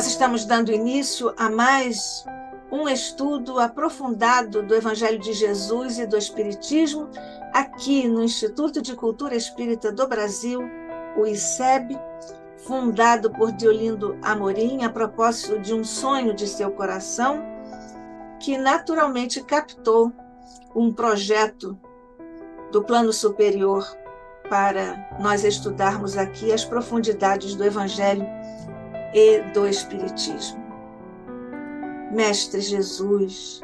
Nós estamos dando início a mais um estudo aprofundado do Evangelho de Jesus e do Espiritismo, aqui no Instituto de Cultura Espírita do Brasil, o ICEB, fundado por Deolindo Amorim, a propósito de um sonho de seu coração, que naturalmente captou um projeto do plano superior para nós estudarmos aqui as profundidades do Evangelho e do Espiritismo. Mestre Jesus,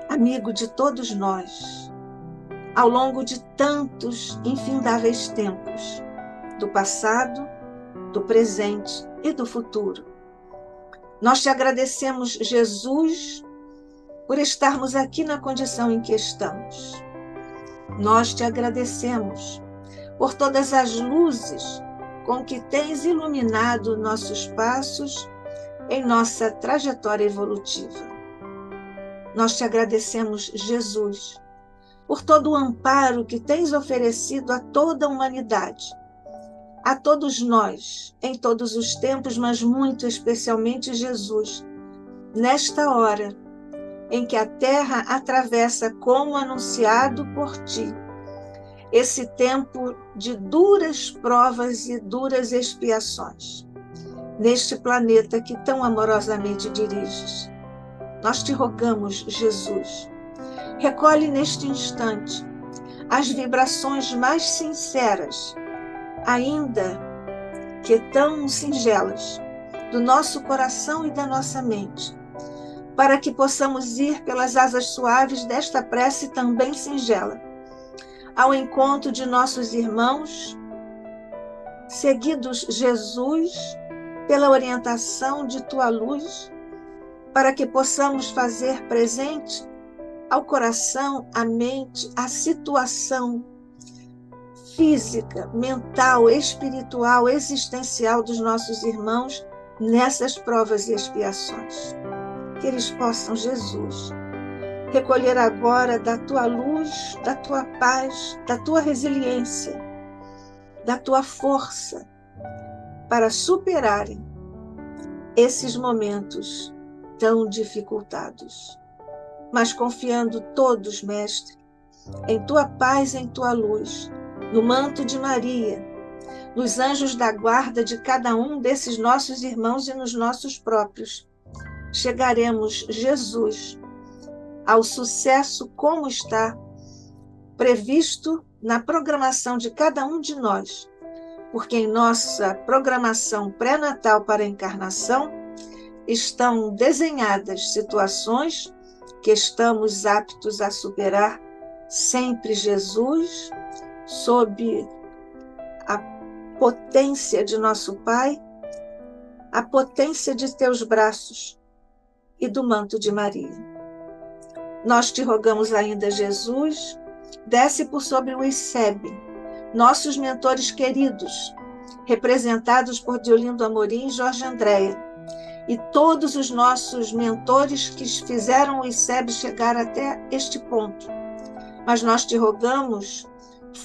amigo de todos nós, ao longo de tantos infindáveis tempos, do passado, do presente e do futuro, nós te agradecemos, Jesus, por estarmos aqui na condição em que estamos. Nós te agradecemos por todas as luzes com que tens iluminado nossos passos em nossa trajetória evolutiva. Nós te agradecemos, Jesus, por todo o amparo que tens oferecido a toda a humanidade, a todos nós, em todos os tempos, mas muito especialmente Jesus, nesta hora em que a Terra atravessa, como anunciado por ti, esse tempo de duras provas e duras expiações, neste planeta que tão amorosamente diriges. Nós te rogamos, Jesus, recolhe neste instante as vibrações mais sinceras, ainda que tão singelas, do nosso coração e da nossa mente, para que possamos ir pelas asas suaves desta prece também singela, ao encontro de nossos irmãos, seguidos, Jesus, pela orientação de tua luz, para que possamos fazer presente ao coração, à mente, à situação física, mental, espiritual, existencial dos nossos irmãos nessas provas e expiações. Que eles possam, Jesus, recolher agora da tua luz, da tua paz, da tua resiliência, da tua força, para superarem esses momentos tão dificultados. Mas confiando todos, Mestre, em tua paz, em tua luz, no manto de Maria, nos anjos da guarda de cada um desses nossos irmãos e nos nossos próprios, chegaremos, Jesus, ao sucesso como está previsto na programação de cada um de nós, porque em nossa programação pré-natal para a encarnação estão desenhadas situações que estamos aptos a superar sempre, Jesus, sob a potência de nosso Pai, a potência de teus braços e do manto de Maria. Nós te rogamos ainda, Jesus, desce por sobre o ICEB, nossos mentores queridos, representados por Deolindo Amorim e Jorge Andréa, e todos os nossos mentores que fizeram o ICEB chegar até este ponto. Mas nós te rogamos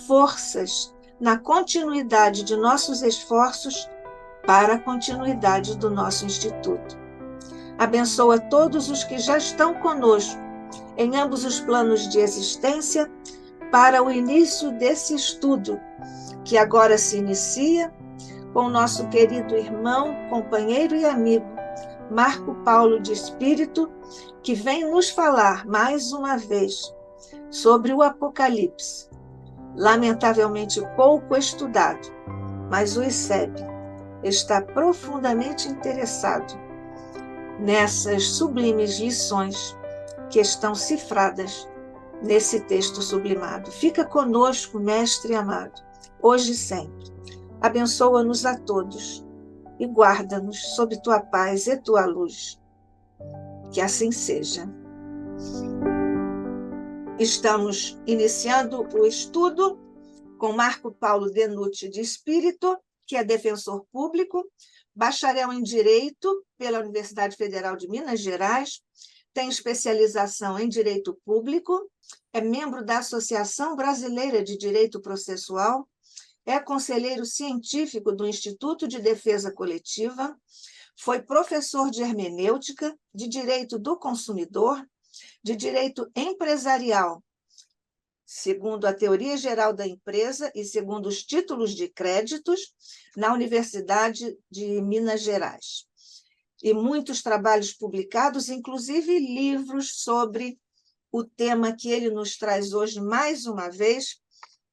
forças na continuidade de nossos esforços para a continuidade do nosso Instituto. Abençoa todos os que já estão conosco em ambos os planos de existência para o início desse estudo, que agora se inicia com o nosso querido irmão, companheiro e amigo, Marco Paulo de Espírito, que vem nos falar mais uma vez sobre o Apocalipse, lamentavelmente pouco estudado, mas o ICEB está profundamente interessado nessas sublimes lições que estão cifradas nesse texto sublimado. Fica conosco, Mestre amado, hoje e sempre. Abençoa-nos a todos e guarda-nos sob tua paz e tua luz. Que assim seja. Estamos iniciando o estudo com Marco Paulo Denucci de Espírito, que é defensor público, bacharel em Direito pela Universidade Federal de Minas Gerais, tem especialização em Direito Público, é membro da Associação Brasileira de Direito Processual, é conselheiro científico do Instituto de Defesa Coletiva, Foi professor de hermenêutica, de direito do consumidor, de direito empresarial, segundo a teoria geral da empresa e segundo os títulos de créditos, na Universidade de Minas Gerais. E muitos trabalhos publicados, inclusive livros sobre o tema que ele nos traz hoje, mais uma vez,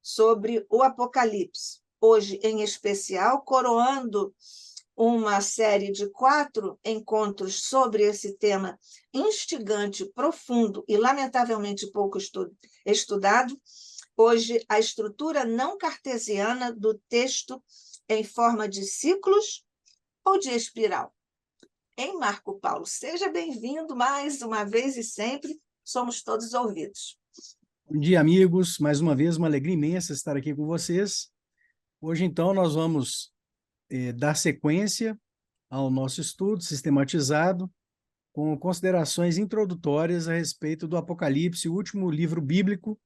sobre o Apocalipse. Hoje, em especial, coroando uma série de 4 encontros sobre esse tema instigante, profundo e, lamentavelmente, pouco estudado. Hoje, a estrutura não cartesiana do texto em forma de ciclos ou de espiral. Em Marco Paulo, seja bem-vindo mais uma vez e sempre, somos todos ouvidos. Bom dia, amigos. Mais uma vez, uma alegria imensa estar aqui com vocês. Hoje, então, nós vamos dar sequência ao nosso estudo sistematizado, com considerações introdutórias a respeito do Apocalipse, o último livro bíblico,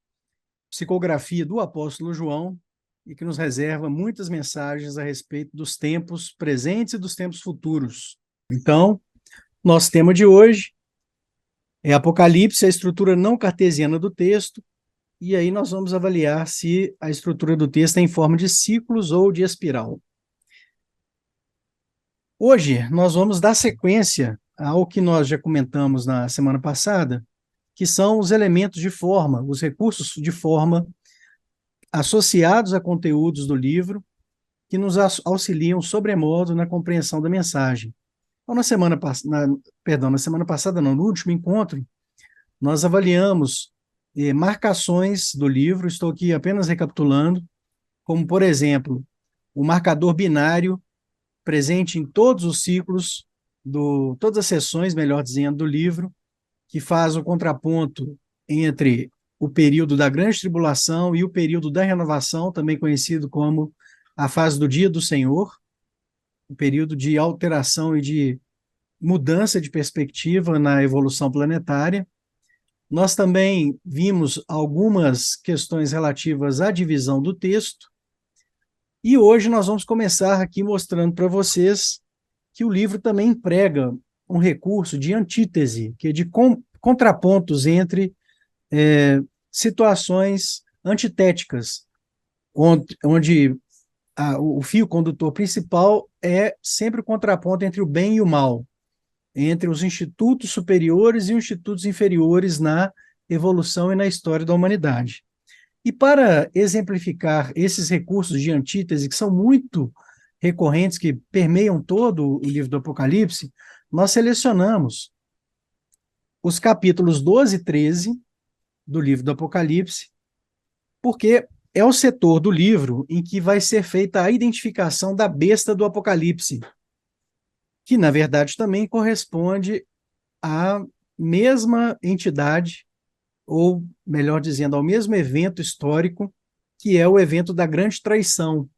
psicografia do apóstolo João, e que nos reserva muitas mensagens a respeito dos tempos presentes e dos tempos futuros. Então, nosso tema de hoje é Apocalipse, a estrutura não cartesiana do texto, e aí nós vamos avaliar se a estrutura do texto é em forma de ciclos ou de espiral. Hoje, nós vamos dar sequência ao que nós já comentamos na semana passada, que são os elementos de forma, os recursos de forma associados a conteúdos do livro, que nos auxiliam sobremodo na compreensão da mensagem. Então, na semana passada, não, no último encontro, nós avaliamos marcações do livro, estou aqui apenas recapitulando, como, por exemplo, o marcador binário presente em todos os ciclos, todas as seções, melhor dizendo, do livro, que faz o contraponto entre o período da grande tribulação e o período da renovação, também conhecido como a fase do dia do Senhor, o período de alteração e de mudança de perspectiva na evolução planetária. Nós também vimos algumas questões relativas à divisão do texto, e hoje nós vamos começar aqui mostrando para vocês que o livro também emprega um recurso de antítese, que é de contrapontos entre situações antitéticas, onde o fio condutor principal é sempre o contraponto entre o bem e o mal, entre os institutos superiores e os institutos inferiores na evolução e na história da humanidade. E para exemplificar esses recursos de antítese, que são muito recorrentes, que permeiam todo o livro do Apocalipse, nós selecionamos os capítulos 12 e 13 do livro do Apocalipse, porque é o setor do livro em que vai ser feita a identificação da besta do Apocalipse, que, na verdade, também corresponde à mesma entidade, ou, melhor dizendo, ao mesmo evento histórico, que é o evento da grande traição.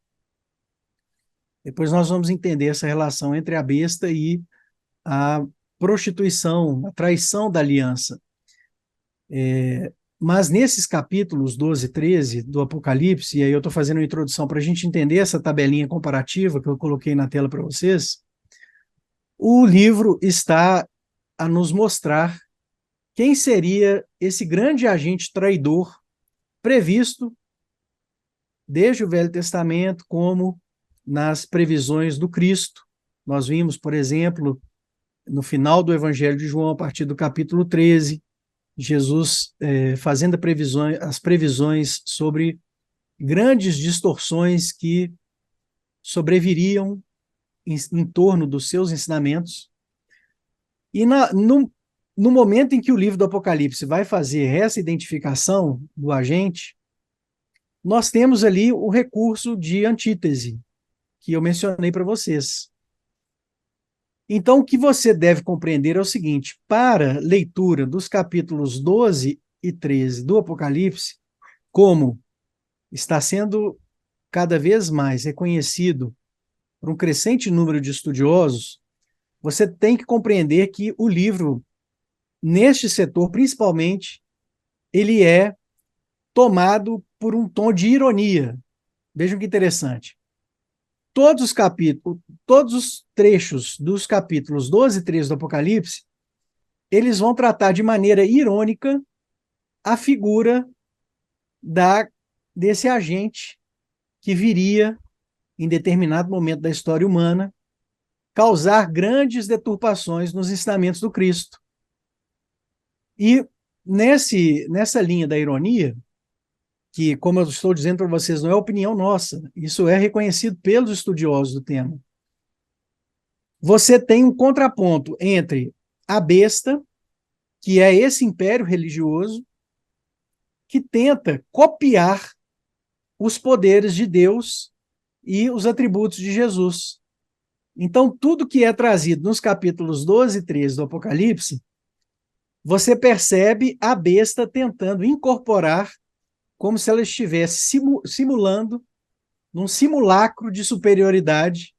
Depois nós vamos entender essa relação entre a besta e a prostituição, a traição da aliança. Mas nesses capítulos 12 e 13 do Apocalipse, e aí eu estou fazendo uma introdução para a gente entender essa tabelinha comparativa que eu coloquei na tela para vocês, o livro está a nos mostrar quem seria esse grande agente traidor previsto desde o Velho Testamento, como nas previsões do Cristo. Nós vimos, por exemplo, no final do Evangelho de João, a partir do capítulo 13, Jesus fazendo as previsões sobre grandes distorções que sobreviriam em torno dos seus ensinamentos. E no momento em que o livro do Apocalipse vai fazer essa identificação do agente, nós temos ali o recurso de antítese, que eu mencionei para vocês. Então, o que você deve compreender é o seguinte: para leitura dos capítulos 12 e 13 do Apocalipse, como está sendo cada vez mais reconhecido por um crescente número de estudiosos, você tem que compreender que o livro, neste setor principalmente, ele é tomado por um tom de ironia. Vejam que interessante. todos os capítulos, todos os trechos dos capítulos 12 e 13 do Apocalipse, eles vão tratar de maneira irônica a figura desse agente que viria, em determinado momento da história humana, causar grandes deturpações nos ensinamentos do Cristo. E nessa linha da ironia, que, como eu estou dizendo para vocês, não é opinião nossa, isso é reconhecido pelos estudiosos do tema, você tem um contraponto entre a besta, que é esse império religioso, que tenta copiar os poderes de Deus e os atributos de Jesus. Então, tudo que é trazido nos capítulos 12 e 13 do Apocalipse, você percebe a besta tentando incorporar, como se ela estivesse simulando, num simulacro de superioridade,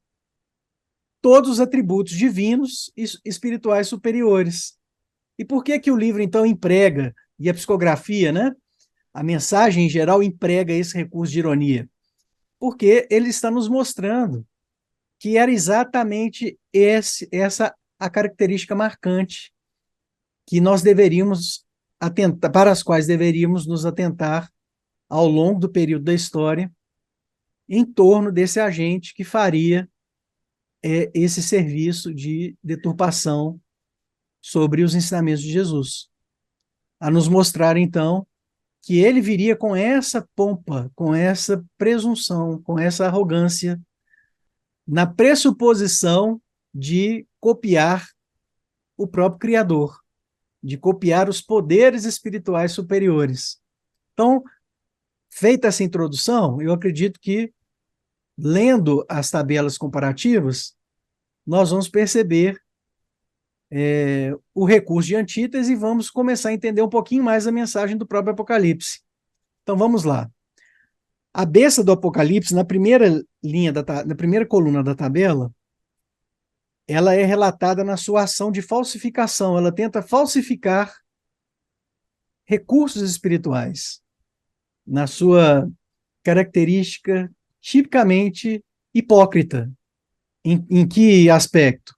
todos os atributos divinos e espirituais superiores. E por que o livro, então, emprega, e a psicografia, né? A mensagem, em geral, emprega esse recurso de ironia? Porque ele está nos mostrando que era exatamente essa a característica marcante que nós deveríamos atentar, para as quais deveríamos nos atentar ao longo do período da história, em torno desse agente que faria esse serviço de deturpação sobre os ensinamentos de Jesus. A nos mostrar, então, que ele viria com essa pompa, com essa presunção, com essa arrogância, na pressuposição de copiar o próprio Criador, de copiar os poderes espirituais superiores. Então, feita essa introdução, eu acredito que, lendo as tabelas comparativas, nós vamos perceber o recurso de antítese e vamos começar a entender um pouquinho mais a mensagem do próprio Apocalipse. Então, vamos lá. A besta do Apocalipse, na primeira na primeira coluna da tabela, ela é relatada na sua ação de falsificação. Ela tenta falsificar recursos espirituais, na sua característica tipicamente hipócrita. Em que aspecto?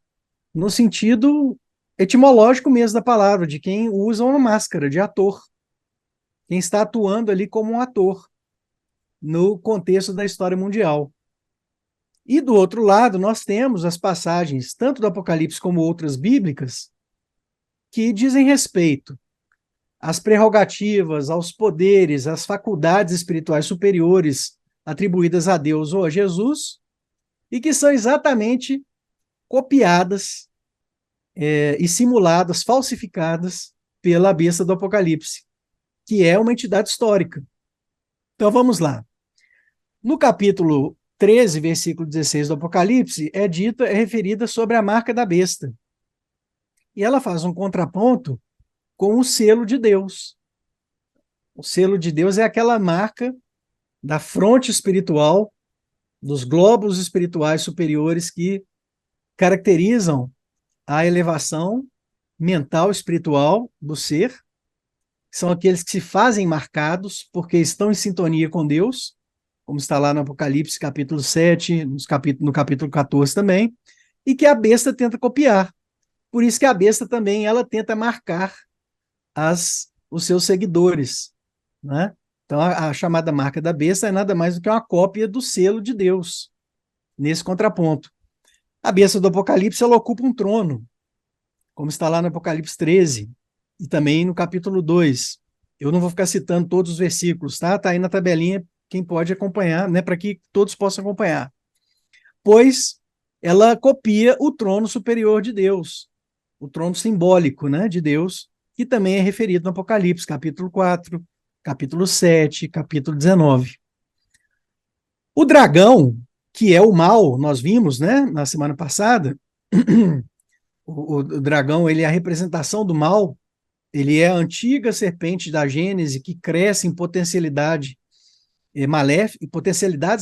No sentido etimológico mesmo da palavra, de quem usa uma máscara de ator, quem está atuando ali como um ator no contexto da história mundial. E do outro lado, nós temos as passagens, tanto do Apocalipse como outras bíblicas, que dizem respeito às prerrogativas, aos poderes, às faculdades espirituais superiores atribuídas a Deus ou a Jesus, e que são exatamente copiadas e simuladas, falsificadas pela besta do Apocalipse, que é uma entidade histórica. Então vamos lá. No capítulo 13, versículo 16 do Apocalipse, é referida sobre a marca da besta. E ela faz um contraponto com o selo de Deus. O selo de Deus é aquela marca da fronte espiritual, dos globos espirituais superiores que caracterizam a elevação mental espiritual do ser. São aqueles que se fazem marcados porque estão em sintonia com Deus, como está lá no Apocalipse, capítulo 7, no capítulo 14 também, e que a besta tenta copiar. Por isso que a besta também ela tenta marcar os seus seguidores, né? Então, a chamada marca da besta é nada mais do que uma cópia do selo de Deus, nesse contraponto. A besta do Apocalipse ela ocupa um trono, como está lá no Apocalipse 13, e também no capítulo 2. Eu não vou ficar citando todos os versículos, tá? Está aí na tabelinha, quem pode acompanhar, né? Para que todos possam acompanhar. Pois ela copia o trono superior de Deus, o trono simbólico, né, de Deus, que também é referido no Apocalipse, capítulo 4, capítulo 7, capítulo 19. O dragão, que é o mal, nós vimos, né, na semana passada, o dragão, ele é a representação do mal, ele é a antiga serpente da Gênese que cresce em potencialidades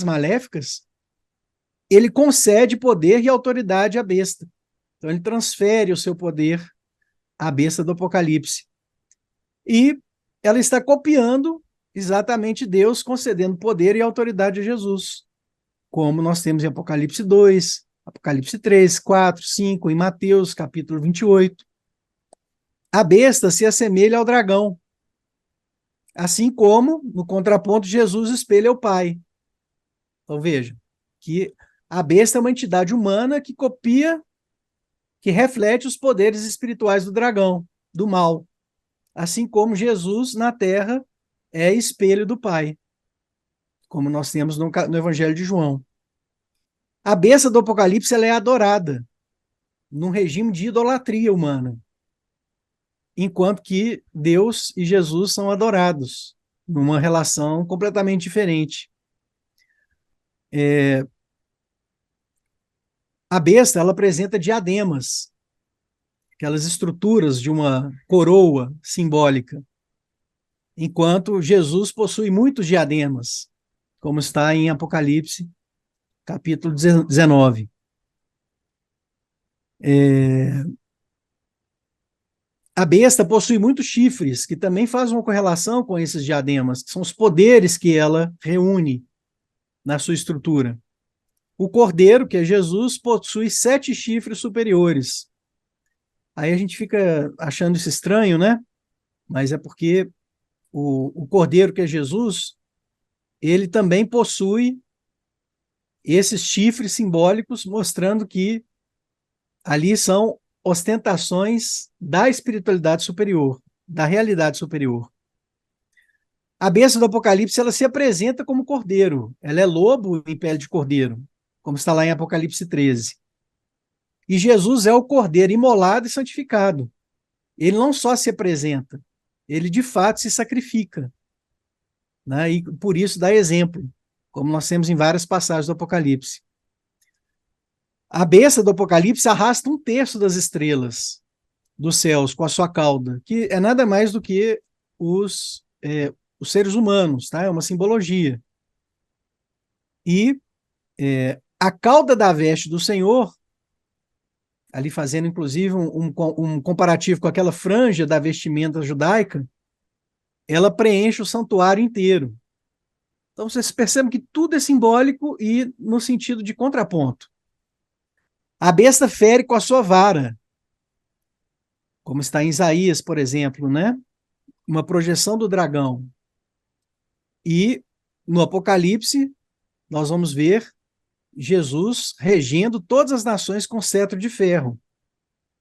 maléficas, ele concede poder e autoridade à besta. Então ele transfere o seu poder à besta do Apocalipse. E ela está copiando exatamente Deus concedendo poder e autoridade a Jesus. como nós temos em Apocalipse 2, Apocalipse 3, 4, 5, em Mateus, capítulo 28. A besta se assemelha ao dragão, assim como, no contraponto, Jesus espelha o Pai. Então veja, que a besta é uma entidade humana que copia, que reflete os poderes espirituais do dragão, do mal, assim como Jesus na Terra é espelho do Pai, como nós temos no Evangelho de João. A besta do Apocalipse ela é adorada num regime de idolatria humana, enquanto que Deus e Jesus são adorados numa relação completamente diferente. A besta ela apresenta diademas, aquelas estruturas de uma coroa simbólica, enquanto Jesus possui muitos diademas, como está em Apocalipse, capítulo 19. A besta possui muitos chifres, que também fazem uma correlação com esses diademas, que são os poderes que ela reúne na sua estrutura. O cordeiro, que é Jesus, possui 7 chifres superiores. Aí a gente fica achando isso estranho, né? Mas é porque o cordeiro, que é Jesus, ele também possui esses chifres simbólicos, mostrando que ali são ostentações da espiritualidade superior, da realidade superior. A besta do Apocalipse ela se apresenta como cordeiro, ela é lobo em pele de cordeiro, como está lá em Apocalipse 13. E Jesus é o cordeiro imolado e santificado. Ele não só se apresenta, ele de fato se sacrifica, né? E por isso dá exemplo, como nós temos em várias passagens do Apocalipse. A besta do Apocalipse arrasta 1/3 das estrelas dos céus com a sua cauda, que é nada mais do que os seres humanos, tá? É uma simbologia. E a cauda da veste do Senhor, ali fazendo inclusive um comparativo com aquela franja da vestimenta judaica, ela preenche o santuário inteiro. Então vocês percebem que tudo é simbólico e no sentido de contraponto. A besta fere com a sua vara, como está em Isaías, por exemplo, né? Uma projeção do dragão. E no Apocalipse, nós vamos ver Jesus regendo todas as nações com cetro de ferro,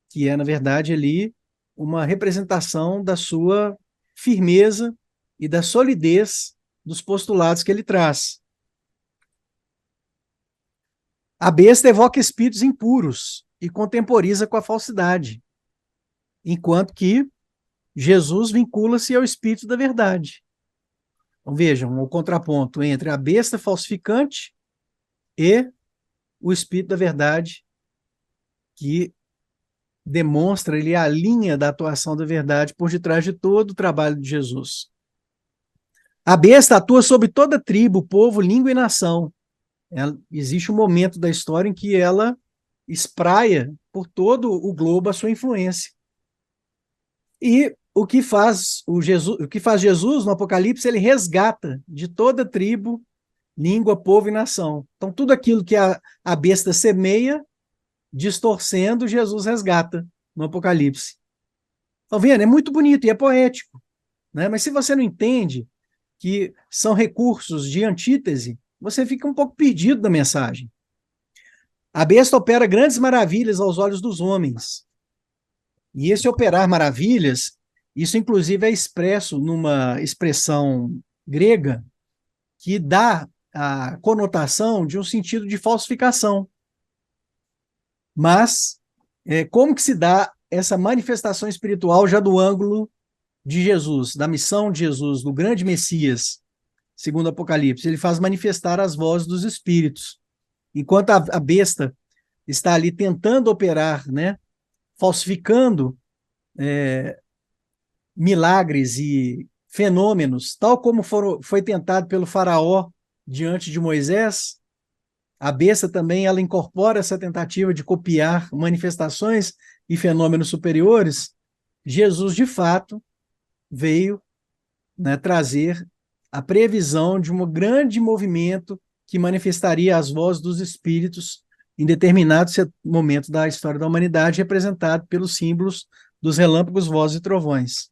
que é, na verdade, ali uma representação da sua firmeza e da solidez dos postulados que ele traz. A besta evoca espíritos impuros e contemporiza com a falsidade, enquanto que Jesus vincula-se ao espírito da verdade. Então vejam o contraponto entre a besta falsificante e o espírito da verdade, que demonstra ele a linha da atuação da verdade por detrás de todo o trabalho de Jesus. A besta atua sobre toda tribo, povo, língua e nação. Existe um momento da história em que ela espraia por todo o globo a sua influência. E o que faz Jesus no Apocalipse, ele resgata de toda tribo, língua, povo e nação. Então, tudo aquilo que a besta semeia, distorcendo, Jesus resgata no Apocalipse. Estão vendo? É muito bonito e é poético, né? Mas se você não entende que são recursos de antítese, você fica um pouco perdido da mensagem. A besta opera grandes maravilhas aos olhos dos homens. E esse operar maravilhas, isso inclusive é expresso numa expressão grega que dá a conotação de um sentido de falsificação. Mas como que se dá essa manifestação espiritual já do ângulo de Jesus, da missão de Jesus, do grande Messias, segundo o Apocalipse? Ele faz manifestar as vozes dos espíritos. Enquanto a besta está ali tentando operar, né, falsificando milagres e fenômenos, tal como foi tentado pelo faraó diante de Moisés, a besta também ela incorpora essa tentativa de copiar manifestações e fenômenos superiores. Jesus, de fato, veio, né, trazer a previsão de um grande movimento que manifestaria as vozes dos espíritos em determinado momento da história da humanidade, representado pelos símbolos dos relâmpagos, vozes e trovões.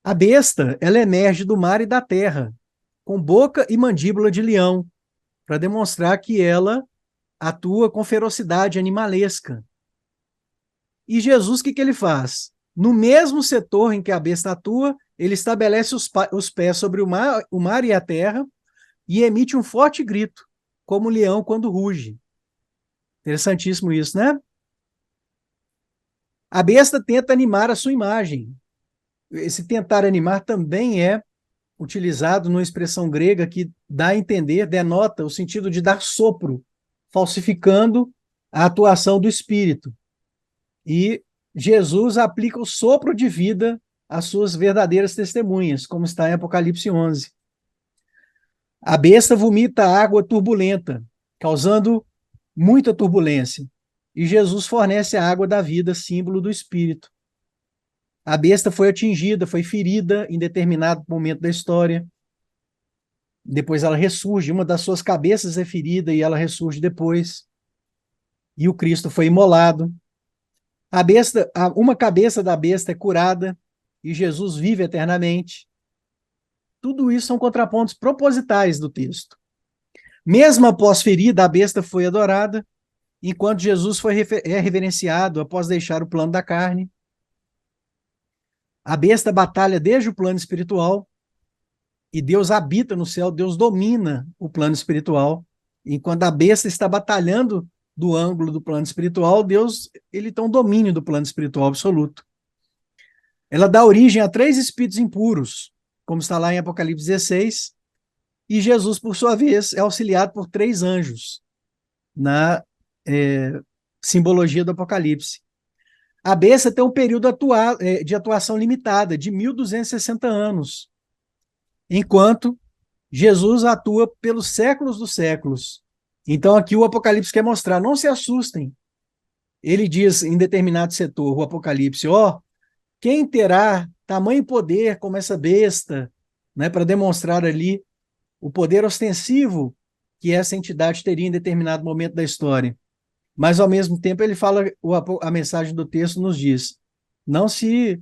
A besta, ela emerge do mar e da terra, com boca e mandíbula de leão, para demonstrar que ela atua com ferocidade animalesca. E Jesus, o que ele faz? No mesmo setor em que a besta atua, ele estabelece os pés sobre o mar e a terra e emite um forte grito, como o leão quando ruge. Interessantíssimo isso, né? A besta tenta animar a sua imagem. Esse tentar animar também é utilizado numa expressão grega que dá a entender, denota o sentido de dar sopro, falsificando a atuação do espírito. E Jesus aplica o sopro de vida às suas verdadeiras testemunhas, como está em Apocalipse 11. A besta vomita água turbulenta, causando muita turbulência. E Jesus fornece a água da vida, símbolo do Espírito. A besta foi atingida, foi ferida em determinado momento da história. Depois ela ressurge, uma das suas cabeças é ferida e ela ressurge depois. E o Cristo foi imolado. Uma cabeça da besta é curada e Jesus vive eternamente. Tudo isso são contrapontos propositais do texto. Mesmo após ferida, a besta foi adorada, enquanto Jesus é reverenciado após deixar o plano da carne. A besta batalha desde o plano espiritual e Deus habita no céu, Deus domina o plano espiritual. Enquanto a besta está batalhando do ângulo do plano espiritual, Deus ele tem um domínio do plano espiritual absoluto. Ela dá origem a 3 espíritos impuros, como está lá em Apocalipse 16, e Jesus, por sua vez, é auxiliado por 3 anjos na simbologia do Apocalipse. A besta tem um período de atuação limitada, de 1.260 anos, enquanto Jesus atua pelos séculos dos séculos. Então aqui o Apocalipse quer mostrar, não se assustem. Ele diz em determinado setor, o Apocalipse, quem terá tamanho poder como essa besta, né, para demonstrar ali o poder ostensivo que essa entidade teria em determinado momento da história. Mas, ao mesmo tempo, ele fala, a mensagem do texto nos diz, não se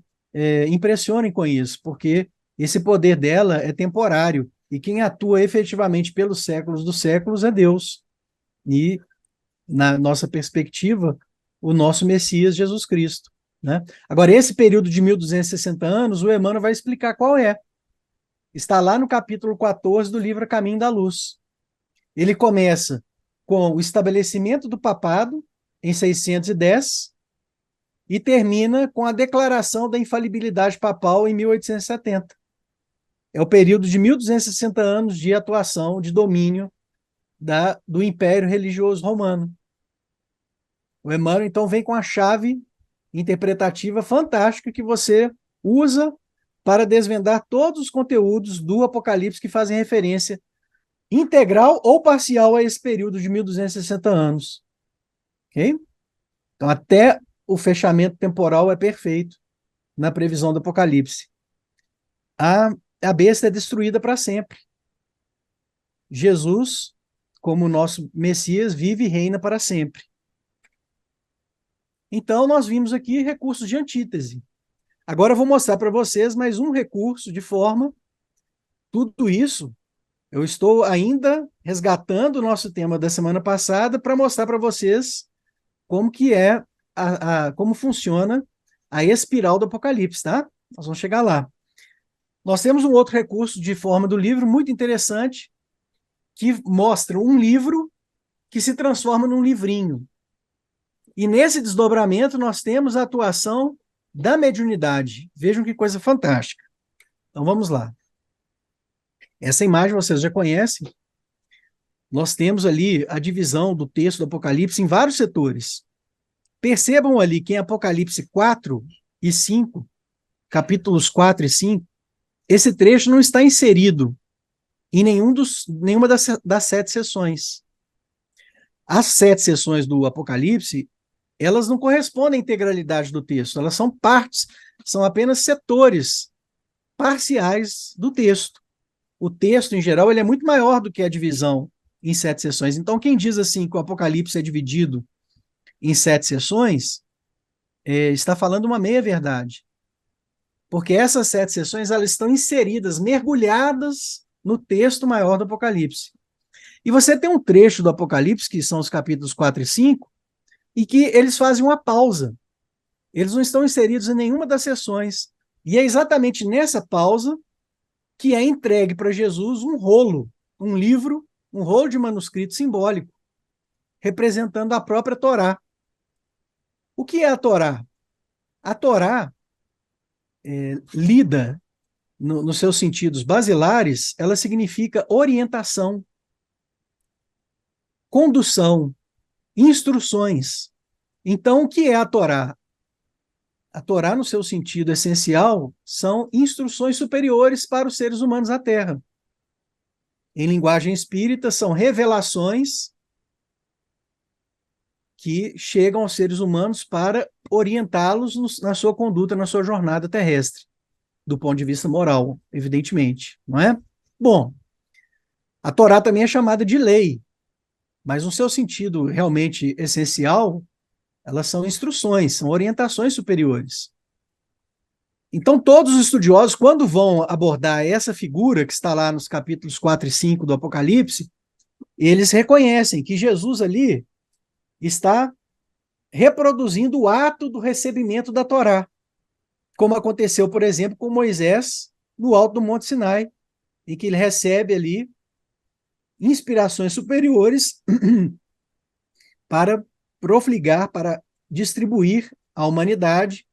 impressionem com isso, porque esse poder dela é temporário, e quem atua efetivamente pelos séculos dos séculos é Deus. E, na nossa perspectiva, o nosso Messias, Jesus Cristo. Né? Agora, esse período de 1.260 anos, o Emmanuel vai explicar qual é. Está lá no capítulo 14 do livro Caminho da Luz. Ele começa com o estabelecimento do papado, em 610, e termina com a declaração da infalibilidade papal em 1870. É o período de 1.260 anos de atuação, de domínio do Império Religioso Romano. O Emmanuel, então, vem com a chave interpretativa fantástica que você usa para desvendar todos os conteúdos do Apocalipse que fazem referência integral ou parcial a esse período de 1.260 anos. Ok? Então, até o fechamento temporal é perfeito na previsão do Apocalipse. A besta é destruída para sempre. Jesus, como nosso Messias, vive e reina para sempre. Então, nós vimos aqui recursos de antítese. Agora eu vou mostrar para vocês mais um recurso de forma. Tudo isso eu estou ainda resgatando o nosso tema da semana passada para mostrar para vocês como que é como funciona a espiral do Apocalipse, tá? Nós vamos chegar lá. Nós temos um outro recurso de forma do livro muito interessante que mostra um livro que se transforma num livrinho. E nesse desdobramento nós temos a atuação da mediunidade. Vejam que coisa fantástica. Então vamos lá. Essa imagem vocês já conhecem. Nós temos ali a divisão do texto do Apocalipse em vários setores. Percebam ali que em Apocalipse 4 e 5, capítulos 4 e 5, esse trecho não está inserido em nenhuma das 7 sessões. As 7 sessões do Apocalipse, elas não correspondem à integralidade do texto, elas são partes, são apenas setores parciais do texto. o texto, em geral, ele é muito maior do que a divisão em 7 sessões. Então, quem diz assim que o Apocalipse é dividido em 7 sessões, está falando uma meia-verdade. Porque essas 7 sessões, elas estão inseridas, mergulhadas no texto maior do Apocalipse. E você tem um trecho do Apocalipse, que são os capítulos 4 e 5, e que eles fazem uma pausa. Eles não estão inseridos em nenhuma das sessões. E é exatamente nessa pausa que é entregue para Jesus um rolo, um livro, um rolo de manuscrito simbólico, representando a própria Torá. O que é a Torá? A Torá, lida nos seus sentidos basilares, ela significa orientação, condução, instruções. Então, o que é a Torá? A Torá, no seu sentido essencial, são instruções superiores para os seres humanos da Terra. Em linguagem espírita, são revelações que chegam aos seres humanos para orientá-los na sua conduta, na sua jornada terrestre, do ponto de vista moral, evidentemente, não é? Bom, a Torá também é chamada de lei, mas no seu sentido realmente essencial, elas são instruções, são orientações superiores. Então, todos os estudiosos, quando vão abordar essa figura que está lá nos capítulos 4 e 5 do Apocalipse, eles reconhecem que Jesus ali está reproduzindo o ato do recebimento da Torá, como aconteceu, por exemplo, com Moisés no alto do Monte Sinai, em que ele recebe ali inspirações superiores para profligar, para distribuir à humanidade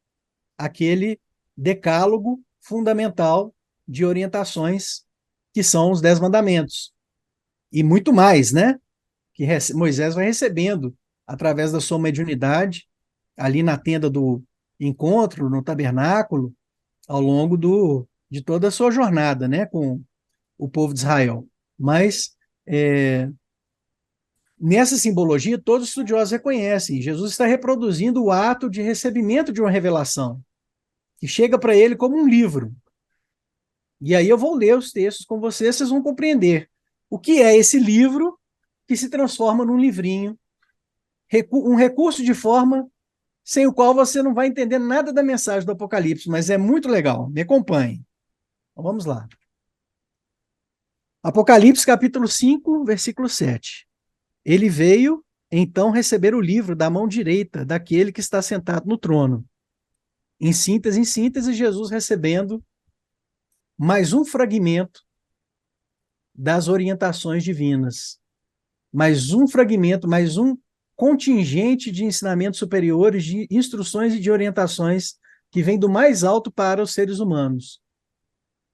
aquele decálogo fundamental de orientações que são os 10 mandamentos. E muito mais, né? Que Moisés vai recebendo através da sua mediunidade, ali na tenda do encontro, no tabernáculo, ao longo de toda a sua jornada, né, com o povo de Israel. Mas nessa simbologia, todos os estudiosos reconhecem, Jesus está reproduzindo o ato de recebimento de uma revelação, que chega para ele como um livro. E aí eu vou ler os textos com vocês, vocês vão compreender o que é esse livro que se transforma num livrinho, um recurso de forma sem o qual você não vai entender nada da mensagem do Apocalipse, mas é muito legal. Me acompanhe. Então, vamos lá. Apocalipse, capítulo 5, versículo 7. Ele veio, então, receber o livro da mão direita daquele que está sentado no trono. Em síntese, Jesus recebendo mais um fragmento das orientações divinas. Mais um fragmento, mais um contingente de ensinamentos superiores, de instruções e de orientações que vem do mais alto para os seres humanos.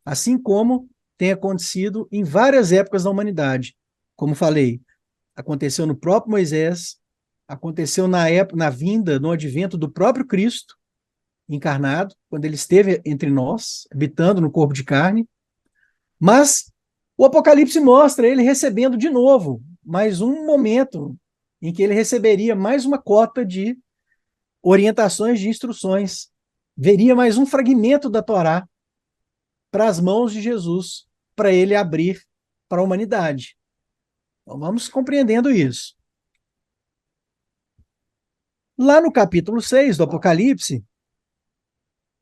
Assim como tem acontecido em várias épocas da humanidade. Como falei, aconteceu no próprio Moisés, aconteceu na vinda, no advento do próprio Cristo encarnado, quando ele esteve entre nós, habitando no corpo de carne, mas o Apocalipse mostra ele recebendo de novo mais um momento em que ele receberia mais uma cota de orientações, de instruções, veria mais um fragmento da Torá para as mãos de Jesus, para ele abrir para a humanidade. Então vamos compreendendo isso. Lá no capítulo 6 do Apocalipse,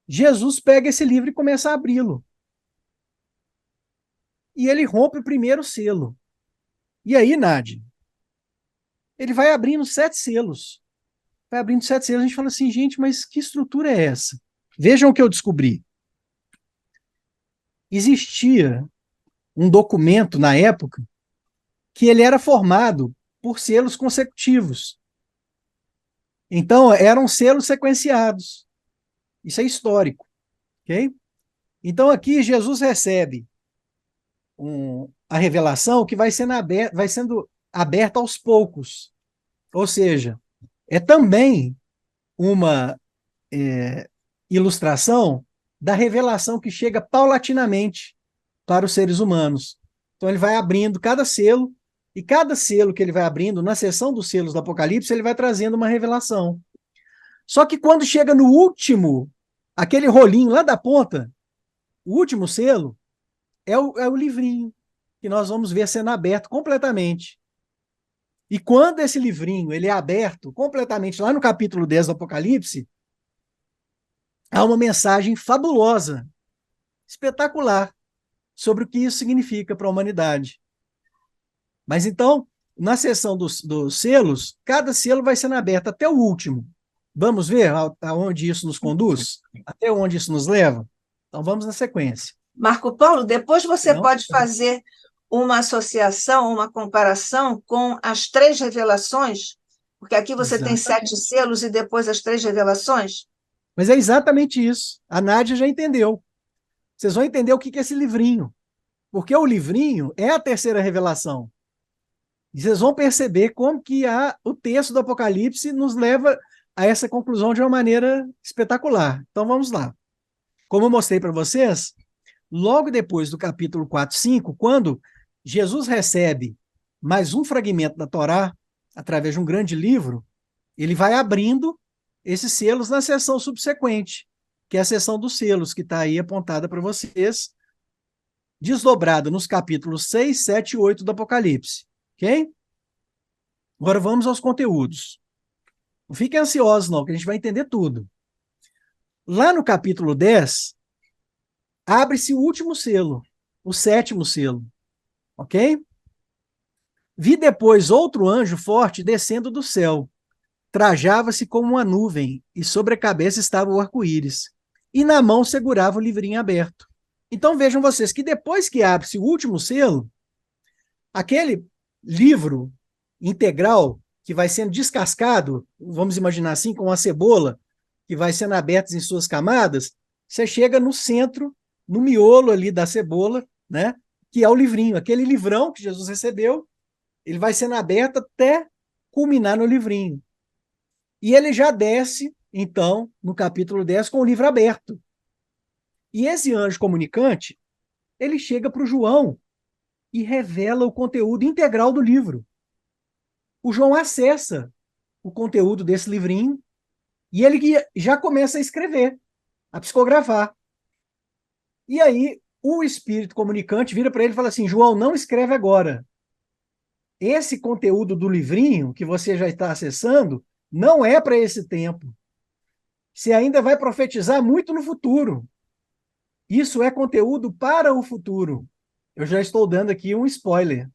Jesus pega esse livro e começa a abri-lo. E ele rompe o primeiro selo. E aí, Nádia, ele vai abrindo 7 selos. Vai abrindo 7 selos, a gente fala assim, gente, mas que estrutura é essa? Vejam o que eu descobri. Existia um documento na época que ele era formado por selos consecutivos. Então, eram selos sequenciados. Isso é histórico. Ok? Então, aqui Jesus recebe a revelação que vai sendo aberta aos poucos. Ou seja, é também uma ilustração da revelação que chega paulatinamente para os seres humanos. Então ele vai abrindo cada selo, e cada selo que ele vai abrindo, na seção dos selos do Apocalipse, ele vai trazendo uma revelação. Só que quando chega no último, aquele rolinho lá da ponta, o último selo, é o livrinho que nós vamos ver sendo aberto completamente. E quando esse livrinho ele é aberto completamente, lá no capítulo 10 do Apocalipse, há uma mensagem fabulosa, espetacular, sobre o que isso significa para a humanidade. Mas então, na seção dos selos, cada selo vai sendo aberto até o último. Vamos ver aonde isso nos conduz? Até onde isso nos leva? Então vamos na sequência. Marco Paulo, depois você Não? pode fazer uma associação, uma comparação com as três revelações, porque aqui você tem Exatamente. 7 selos e depois as três revelações. Mas é exatamente isso. A Nádia já entendeu. Vocês vão entender o que é esse livrinho. Porque o livrinho é a terceira revelação. E vocês vão perceber como que o texto do Apocalipse nos leva a essa conclusão de uma maneira espetacular. Então vamos lá. Como eu mostrei para vocês, logo depois do capítulo 4, 5, quando Jesus recebe mais um fragmento da Torá, através de um grande livro, ele vai abrindo esses selos na seção subsequente, que é a seção dos selos, que está aí apontada para vocês, desdobrada nos capítulos 6, 7 e 8 do Apocalipse. Ok? Agora vamos aos conteúdos. Não fiquem ansiosos, não, que a gente vai entender tudo. Lá no capítulo 10, abre-se o último selo, o sétimo selo. Ok? Vi depois outro anjo forte descendo do céu. Trajava-se como uma nuvem, e sobre a cabeça estava o arco-íris. E na mão segurava o livrinho aberto. Então vejam vocês que depois que abre-se o último selo, aquele livro integral que vai sendo descascado, vamos imaginar assim, com uma cebola, que vai sendo aberta em suas camadas, você chega no centro, no miolo ali da cebola, né? Que é o livrinho, aquele livrão que Jesus recebeu, ele vai sendo aberto até culminar no livrinho. E ele já desce, então, no capítulo 10, com o livro aberto. E esse anjo comunicante, ele chega para o João e revela o conteúdo integral do livro. O João acessa o conteúdo desse livrinho e ele já começa a escrever, a psicografar. E aí o espírito comunicante vira para ele e fala assim: João, não escreve agora. Esse conteúdo do livrinho que você já está acessando não é para esse tempo. Você ainda vai profetizar muito no futuro. Isso é conteúdo para o futuro. Eu já estou dando aqui um spoiler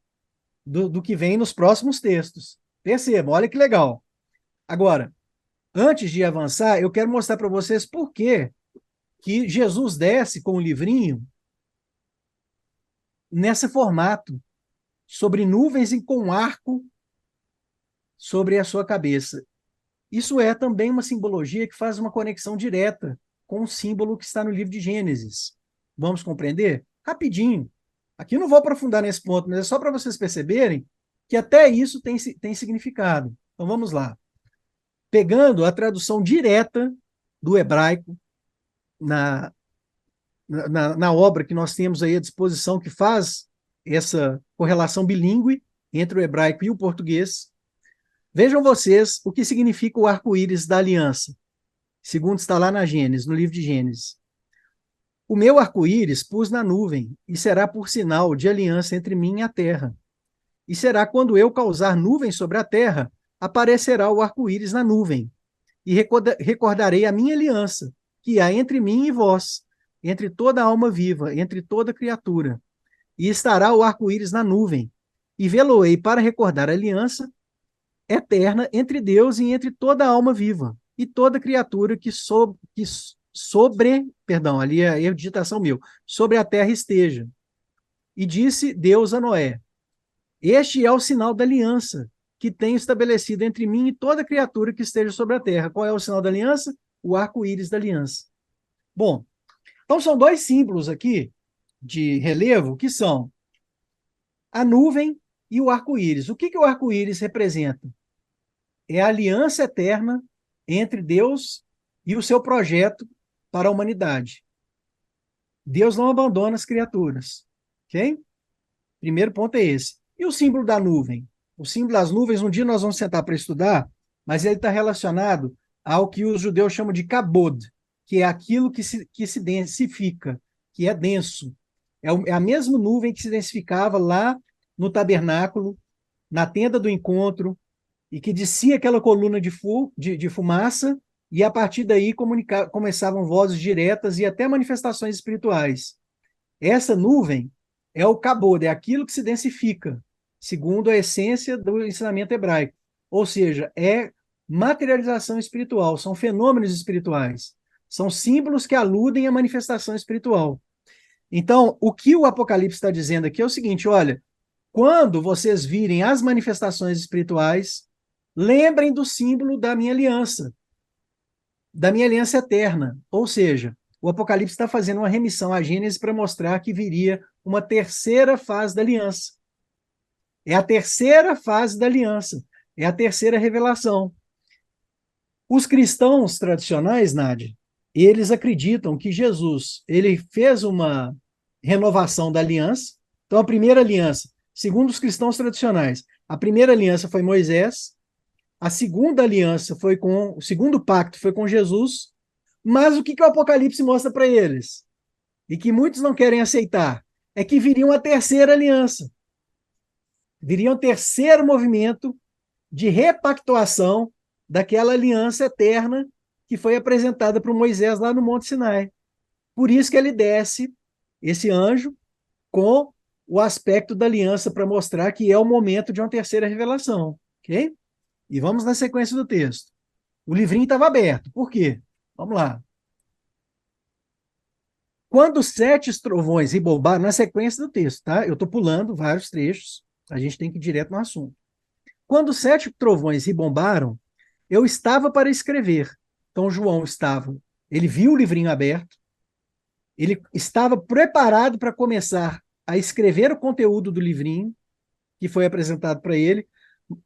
do que vem nos próximos textos. Percebam, olha que legal. Agora, antes de avançar, eu quero mostrar para vocês por que Jesus desce com o livrinho nesse formato, sobre nuvens e com arco sobre a sua cabeça. Isso é também uma simbologia que faz uma conexão direta com o símbolo que está no livro de Gênesis. Vamos compreender? Rapidinho. Aqui eu não vou aprofundar nesse ponto, mas é só para vocês perceberem que até isso tem significado. Então vamos lá. Pegando a tradução direta do hebraico na, na obra que nós temos aí à disposição, que faz essa correlação bilíngue entre o hebraico e o português, vejam vocês o que significa o arco-íris da aliança, segundo está lá na Gênesis, no livro de Gênesis. O meu arco-íris pus na nuvem, e será por sinal de aliança entre mim e a terra. E será quando eu causar nuvem sobre a terra, aparecerá o arco-íris na nuvem. E recordarei a minha aliança, que há entre mim e vós, entre toda alma viva, entre toda criatura. E estará o arco-íris na nuvem. E vê-lo-ei para recordar a aliança eterna entre Deus e entre toda alma viva, e toda criatura perdão, ali é a digitação meu, sobre a terra esteja. E disse Deus a Noé: Este é o sinal da aliança que tenho estabelecido entre mim e toda criatura que esteja sobre a terra. Qual é o sinal da aliança? O arco-íris da aliança. Bom, então são dois símbolos aqui de relevo que são a nuvem e o arco-íris. O que o arco-íris representa? É a aliança eterna entre Deus e o seu projeto para a humanidade. Deus não abandona as criaturas. Ok? Primeiro ponto é esse. E o símbolo da nuvem? O símbolo das nuvens, um dia nós vamos sentar para estudar, mas ele está relacionado ao que os judeus chamam de kabod, que é aquilo que se densifica, que é denso. É a mesma nuvem que se densificava lá no tabernáculo, na tenda do encontro, e que descia aquela coluna de fumaça, e a partir daí começavam vozes diretas e até manifestações espirituais. Essa nuvem é o kabod, é aquilo que se densifica, segundo a essência do ensinamento hebraico. Ou seja, é materialização espiritual, são fenômenos espirituais, são símbolos que aludem à manifestação espiritual. Então, o que o Apocalipse está dizendo aqui é o seguinte: olha, quando vocês virem as manifestações espirituais, lembrem do símbolo da minha aliança eterna. Ou seja, o Apocalipse está fazendo uma remissão à Gênesis para mostrar que viria uma terceira fase da aliança. É a terceira fase da aliança, é a terceira revelação. Os cristãos tradicionais, Nádia, eles acreditam que Jesus, ele fez uma renovação da aliança. Então, a primeira aliança, segundo os cristãos tradicionais, a primeira aliança foi Moisés, a segunda aliança foi com, o segundo pacto foi com Jesus, mas o que o Apocalipse mostra para eles? E que muitos não querem aceitar, é que viria uma terceira aliança. Viria um terceiro movimento de repactuação daquela aliança eterna que foi apresentada para Moisés lá no Monte Sinai. Por isso que ele desce, esse anjo, com o aspecto da aliança para mostrar que é o momento de uma terceira revelação, ok? E vamos na sequência do texto. O livrinho estava aberto. Por quê? Vamos lá. Quando os 7 trovões rebombaram, na sequência do texto, tá? Eu estou pulando vários trechos, a gente tem que ir direto no assunto. Quando os 7 trovões rebombaram, eu estava para escrever. Então, João estava, ele viu o livrinho aberto, ele estava preparado para começar a escrever o conteúdo do livrinho que foi apresentado para ele,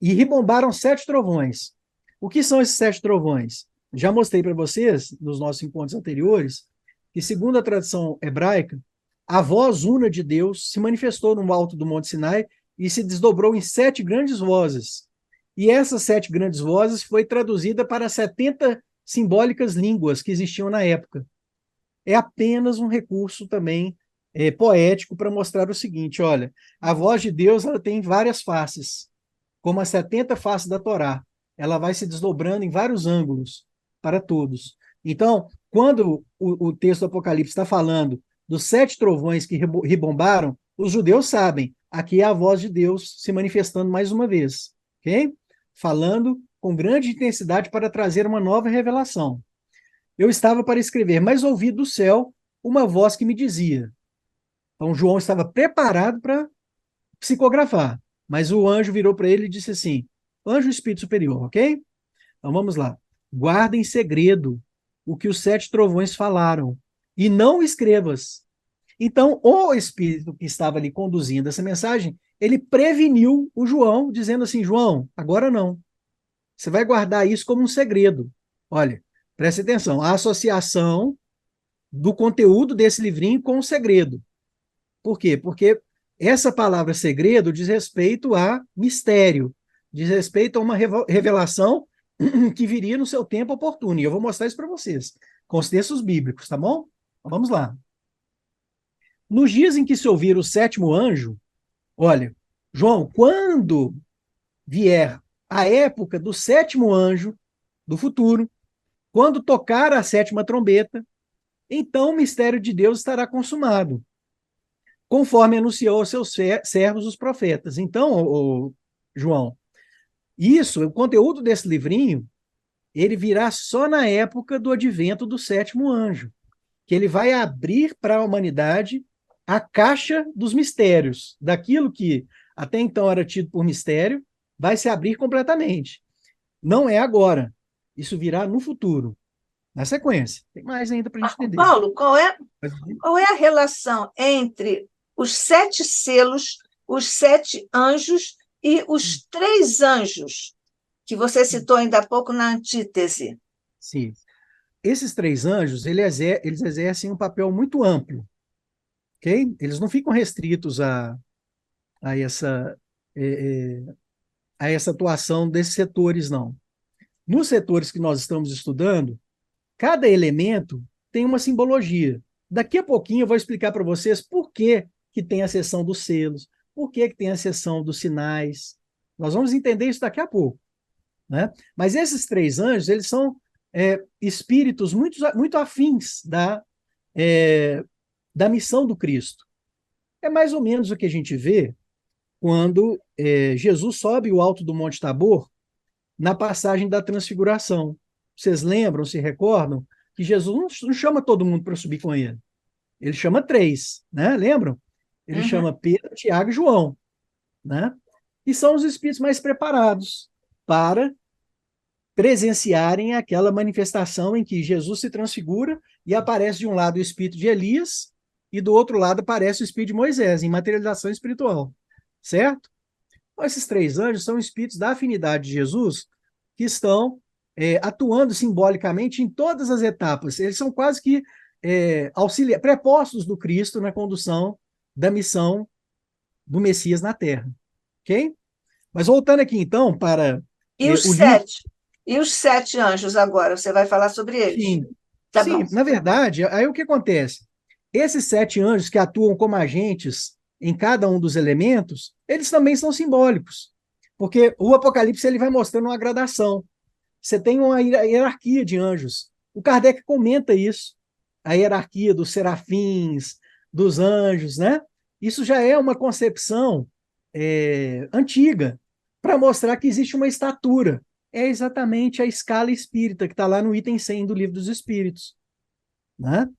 e rebombaram 7 trovões. O que são esses 7 trovões? Já mostrei para vocês, nos nossos encontros anteriores, que, segundo a tradição hebraica, a voz una de Deus se manifestou no alto do Monte Sinai e se desdobrou em 7 grandes vozes. E essas 7 grandes vozes foi traduzida para 70 simbólicas línguas que existiam na época. É apenas um recurso também poético para mostrar o seguinte: olha, a voz de Deus ela tem várias faces, como as 70 faces da Torá. Ela vai se desdobrando em vários ângulos para todos. Então, quando o texto do Apocalipse está falando dos 7 trovões que rebombaram, os judeus sabem, aqui é a voz de Deus se manifestando mais uma vez, ok? Falando com grande intensidade para trazer uma nova revelação. Eu estava para escrever, mas ouvi do céu uma voz que me dizia. Então, João estava preparado para psicografar, mas o anjo virou para ele e disse assim: anjo espírito superior, ok? Então vamos lá. Guarda em segredo o que os 7 trovões falaram e não escrevas. Então, o espírito que estava ali conduzindo essa mensagem, ele preveniu o João, dizendo assim: João, agora não. Você vai guardar isso como um segredo. Olha, preste atenção, a associação do conteúdo desse livrinho com o segredo. Por quê? Porque essa palavra segredo diz respeito a mistério, diz respeito a uma revelação que viria no seu tempo oportuno. E eu vou mostrar isso para vocês, com os textos bíblicos, tá bom? Então, vamos lá. Nos dias em que se ouvir o 7º anjo, olha, João, quando vier a época do 7º anjo do futuro, quando tocar a 7ª trombeta, então o mistério de Deus estará consumado, conforme anunciou aos seus servos os profetas. Então, João, isso, o conteúdo desse livrinho, ele virá só na época do advento do 7º anjo, que ele vai abrir para a humanidade a caixa dos mistérios, daquilo que até então era tido por mistério, vai se abrir completamente. Não é agora, isso virá no futuro, na sequência. Tem mais ainda para a gente entender. Paulo, qual é a relação entre os 7 selos, os 7 anjos e os 3 anjos que você citou ainda há pouco na antítese? Sim. Esses 3 anjos, eles exercem um papel muito amplo, ok? Eles não ficam restritos a essa, a essa atuação desses setores, não. Nos setores que nós estamos estudando, cada elemento tem uma simbologia. Daqui a pouquinho eu vou explicar para vocês por que que tem a seção dos selos, por que que tem a seção dos sinais. Nós vamos entender isso daqui a pouco, né? Mas esses três anjos, eles são espíritos muito afins da missão do Cristo. É mais ou menos o que a gente vê quando Jesus sobe o alto do Monte Tabor na passagem da transfiguração. Vocês lembram, se recordam, que Jesus não chama todo mundo para subir com ele. Ele chama três, né? Lembram? Ele chama Pedro, Tiago e João, né? E são os espíritos mais preparados para presenciarem aquela manifestação em que Jesus se transfigura e aparece de um lado o espírito de Elias e do outro lado aparece o espírito de Moisés, em materialização espiritual, certo? Então, esses três anjos são espíritos da afinidade de Jesus que estão atuando simbolicamente em todas as etapas. Eles são quase que prepostos do Cristo na condução da missão do Messias na Terra. Ok? Mas voltando aqui, então, para E os o livro... sete? E os sete anjos agora? Você vai falar sobre eles? Sim, Tá sim, bom. na verdade, aí o que acontece? Esses sete anjos que atuam como agentes em cada um dos elementos, eles também são simbólicos, porque o Apocalipse ele vai mostrando uma gradação. Você tem uma hierarquia de anjos. O Kardec comenta isso, a hierarquia dos serafins, dos anjos, né? Isso já é uma concepção antiga, para mostrar que existe uma estatura. É exatamente a escala espírita, que está lá no item 100 do Livro dos Espíritos, né?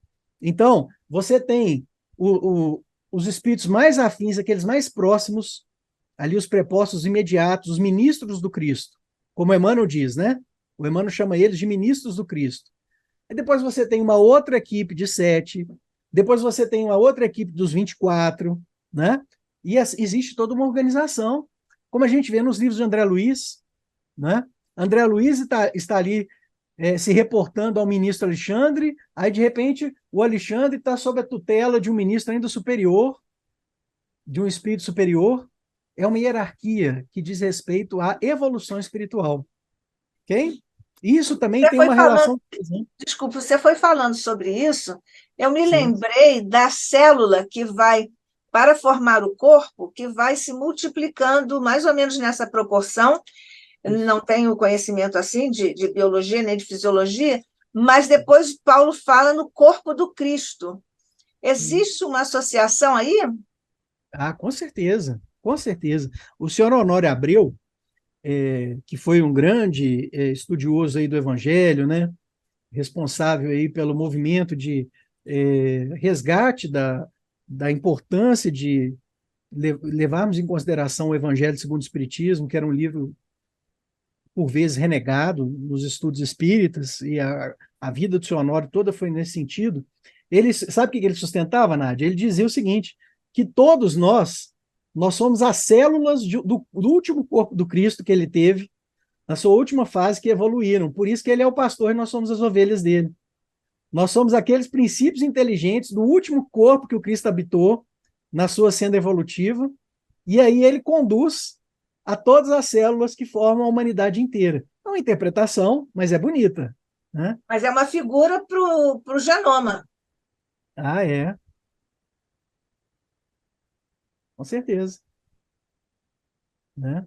Então, você tem os espíritos mais afins, aqueles mais próximos, ali os prepostos imediatos, os ministros do Cristo, como Emmanuel diz, né? O Emmanuel chama eles de ministros do Cristo. E depois você tem uma outra equipe de 7, depois você tem uma outra equipe dos 24, né? E existe toda uma organização, como a gente vê nos livros de André Luiz, né? André Luiz está ali se reportando ao ministro Alexandre, aí de repente o Alexandre está sob a tutela de um ministro ainda superior, de um espírito superior. É uma hierarquia que diz respeito à evolução espiritual. Ok? Isso também tem uma relação... Desculpa, você foi falando sobre isso, eu me Sim. lembrei da célula que vai, para formar o corpo, que vai se multiplicando mais ou menos nessa proporção. Não tenho conhecimento assim de biologia nem de fisiologia, mas depois Paulo fala no corpo do Cristo. Existe uma associação aí? Ah, com certeza, com certeza. O senhor Honório Abreu, que foi um grande estudioso aí do Evangelho, né? Responsável aí pelo movimento de resgate da importância de levarmos em consideração o Evangelho segundo o Espiritismo, que era um livro, por vezes, renegado nos estudos espíritas, e a vida do senhor Honório toda foi nesse sentido. Ele, sabe o que ele sustentava, Nádia? Ele dizia o seguinte, que todos nós somos as células do último corpo do Cristo que ele teve, na sua última fase, que evoluíram. Por isso que ele é o pastor e nós somos as ovelhas dele. Nós somos aqueles princípios inteligentes do último corpo que o Cristo habitou na sua senda evolutiva, e aí ele conduz a todas as células que formam a humanidade inteira. É uma interpretação, mas é bonita, né? Mas é uma figura para o genoma. Ah, é. Com certeza. Né?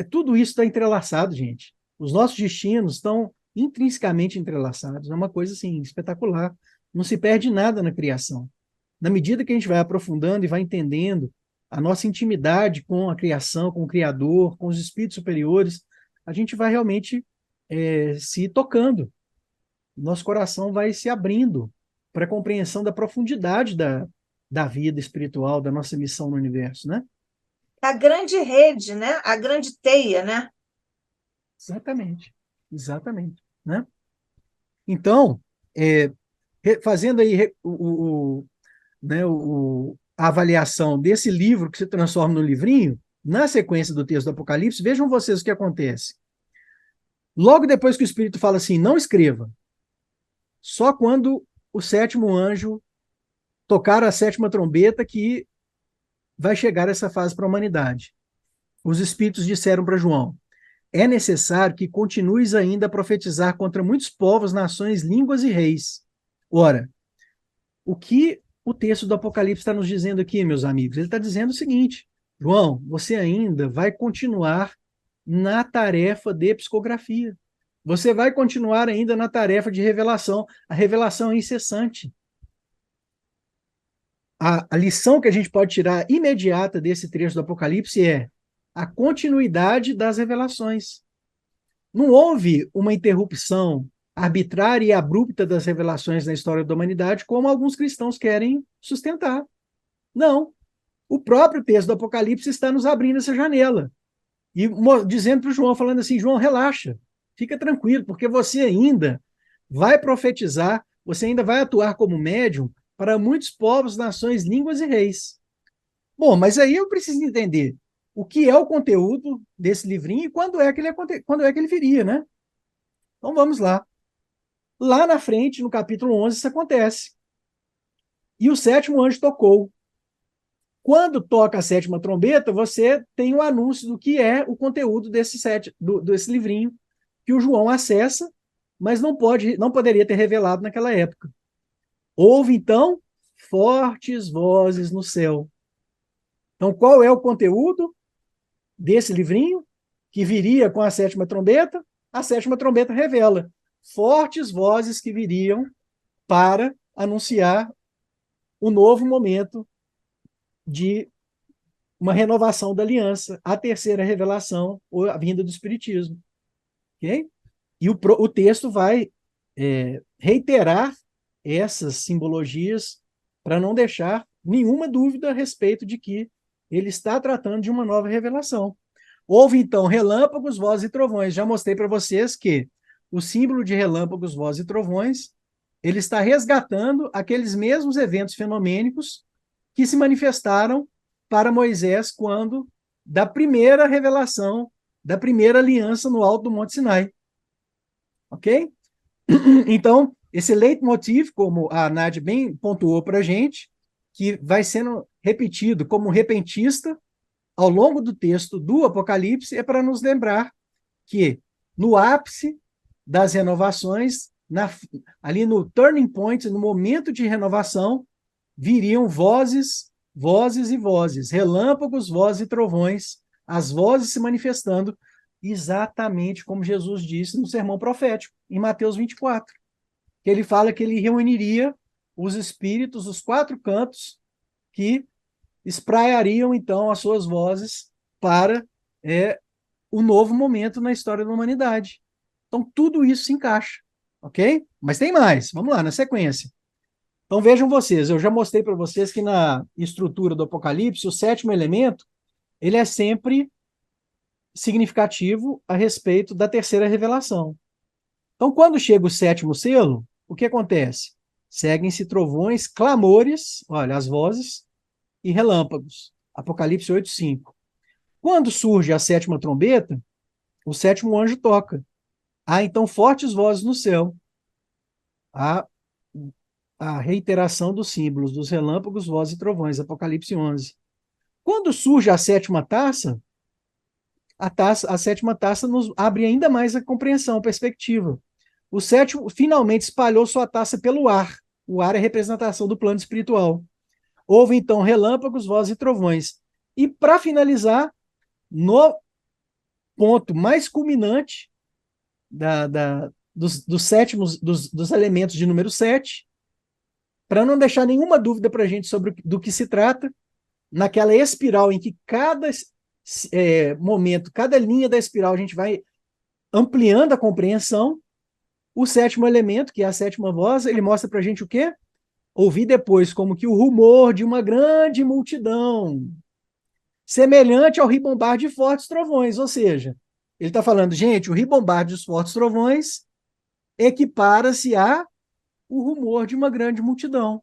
Tudo isso está entrelaçado, gente. Os nossos destinos estão intrinsecamente entrelaçados. É uma coisa assim, espetacular. Não se perde nada na criação. Na medida que a gente vai aprofundando e vai entendendo a nossa intimidade com a criação, com o Criador, com os espíritos superiores, a gente vai realmente se tocando. Nosso coração vai se abrindo para a compreensão da profundidade da vida espiritual, da nossa missão no universo, né? A grande rede, né? A grande teia, né? Exatamente, exatamente, né? Então, fazendo aí né, a avaliação desse livro que se transforma no livrinho, na sequência do texto do Apocalipse, vejam vocês o que acontece. Logo depois que o Espírito fala assim, não escreva, só quando o sétimo anjo tocar a sétima trombeta que vai chegar essa fase para a humanidade. Os Espíritos disseram para João, é necessário que continues ainda a profetizar contra muitos povos, nações, línguas e reis. Ora, o que o texto do Apocalipse está nos dizendo aqui, meus amigos? Ele está dizendo o seguinte: João, você ainda vai continuar na tarefa de psicografia. Você vai continuar ainda na tarefa de revelação. A revelação é incessante. A lição que a gente pode tirar imediata desse trecho do Apocalipse é a continuidade das revelações. Não houve uma interrupção arbitrária e abrupta das revelações na história da humanidade, como alguns cristãos querem sustentar. Não. O próprio texto do Apocalipse está nos abrindo essa janela e dizendo para o João, falando assim: João, relaxa, fica tranquilo, porque você ainda vai profetizar, você ainda vai atuar como médium para muitos povos, nações, línguas e reis. Bom, mas aí eu preciso entender o que é o conteúdo desse livrinho e quando é que ele viria, né? Então vamos lá. Lá na frente, no capítulo 11, isso acontece. E o sétimo anjo tocou. Quando toca a sétima trombeta, você tem o anúncio do que é o conteúdo desse livrinho que o João acessa, mas não poderia ter revelado naquela época. Houve, então, fortes vozes no céu. Então, qual é o conteúdo desse livrinho que viria com a sétima trombeta? A sétima trombeta revela fortes vozes que viriam para anunciar o novo momento de uma renovação da aliança, a terceira revelação, ou a vinda do Espiritismo. Okay? E o texto vai reiterar essas simbologias para não deixar nenhuma dúvida a respeito de que ele está tratando de uma nova revelação. Houve, então, relâmpagos, vozes e trovões. Já mostrei para vocês que o símbolo de relâmpagos, vozes e trovões, ele está resgatando aqueles mesmos eventos fenomênicos que se manifestaram para Moisés quando da primeira revelação, da primeira aliança no alto do Monte Sinai. Ok? Então, esse leitmotiv, como a Nádia bem pontuou para a gente, que vai sendo repetido como repentista ao longo do texto do Apocalipse, é para nos lembrar que no ápice das renovações, ali no turning point, no momento de renovação, viriam vozes, vozes e vozes, relâmpagos, vozes e trovões, as vozes se manifestando exatamente como Jesus disse no sermão profético, em Mateus 24, que ele fala que ele reuniria os espíritos, os quatro cantos, que espraiariam, então, as suas vozes para o novo momento na história da humanidade. Então, tudo isso se encaixa, ok? Mas tem mais, vamos lá, na sequência. Então, vejam vocês, eu já mostrei para vocês que na estrutura do Apocalipse, o sétimo elemento, ele é sempre significativo a respeito da terceira revelação. Então, quando chega o sétimo selo, o que acontece? Seguem-se trovões, clamores, olha, as vozes, e relâmpagos. Apocalipse 8:5. Quando surge a sétima trombeta, o sétimo anjo toca. Há, então, fortes vozes no céu. Há a reiteração dos símbolos, dos relâmpagos, vozes e trovões, Apocalipse 11. Quando surge a sétima taça, a sétima taça nos abre ainda mais a compreensão, a perspectiva. O sétimo finalmente espalhou sua taça pelo ar. O ar é representação do plano espiritual. Houve, então, relâmpagos, vozes e trovões. E, para finalizar, no ponto mais culminante dos elementos de número 7, para não deixar nenhuma dúvida para a gente sobre do que se trata, naquela espiral em que cada momento, cada linha da espiral, a gente vai ampliando a compreensão, o sétimo elemento, que é a sétima voz, ele mostra para a gente o quê? Ouvi depois como que o rumor de uma grande multidão, semelhante ao ribombar de fortes trovões, ou seja, ele está falando, gente, o ribombar dos fortes trovões equipara-se a o rumor de uma grande multidão.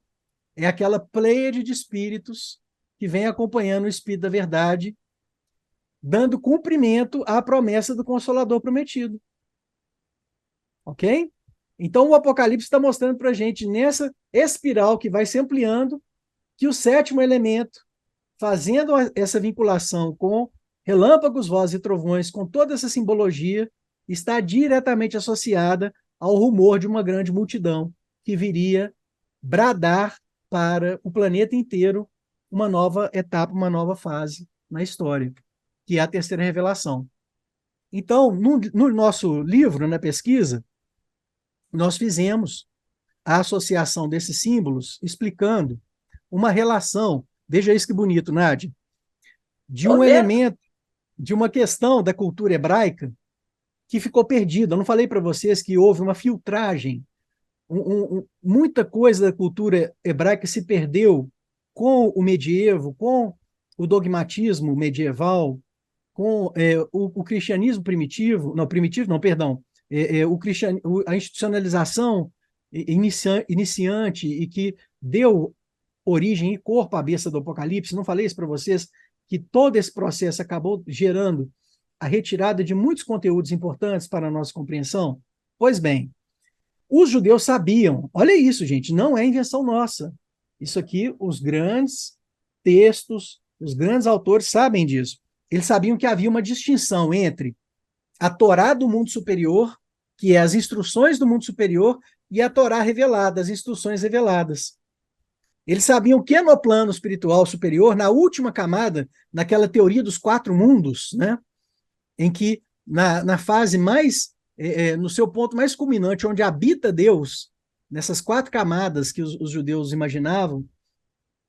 É aquela pleiade de espíritos que vem acompanhando o Espírito da Verdade, dando cumprimento à promessa do Consolador prometido. Ok? Então, o Apocalipse está mostrando para a gente, nessa espiral que vai se ampliando, que o sétimo elemento, fazendo essa vinculação com relâmpagos, vozes e trovões, com toda essa simbologia, está diretamente associada ao rumor de uma grande multidão que viria bradar para o planeta inteiro uma nova etapa, uma nova fase na história, que é a terceira revelação. Então, no nosso livro, na pesquisa, nós fizemos a associação desses símbolos, explicando uma relação, veja isso que bonito, Nádia, de Estou um vendo. elemento, de uma questão da cultura hebraica que ficou perdida. Eu não falei para vocês que houve uma filtragem, muita coisa da cultura hebraica se perdeu com o medievo, com o dogmatismo medieval, com o cristianismo primitivo não, perdão, a institucionalização iniciante e que deu origem e corpo à besta do Apocalipse. Não falei isso para vocês, que todo esse processo acabou gerando a retirada de muitos conteúdos importantes para a nossa compreensão? Pois bem, os judeus sabiam, olha isso, gente, não é invenção nossa. Isso aqui, os grandes textos, os grandes autores sabem disso. Eles sabiam que havia uma distinção entre a Torá do mundo superior, que é as instruções do mundo superior, e a Torá revelada, as instruções reveladas. Eles sabiam que no plano espiritual superior, na última camada, naquela teoria dos quatro mundos, né, em que na fase mais, no seu ponto mais culminante, onde habita Deus, nessas quatro camadas que os judeus imaginavam,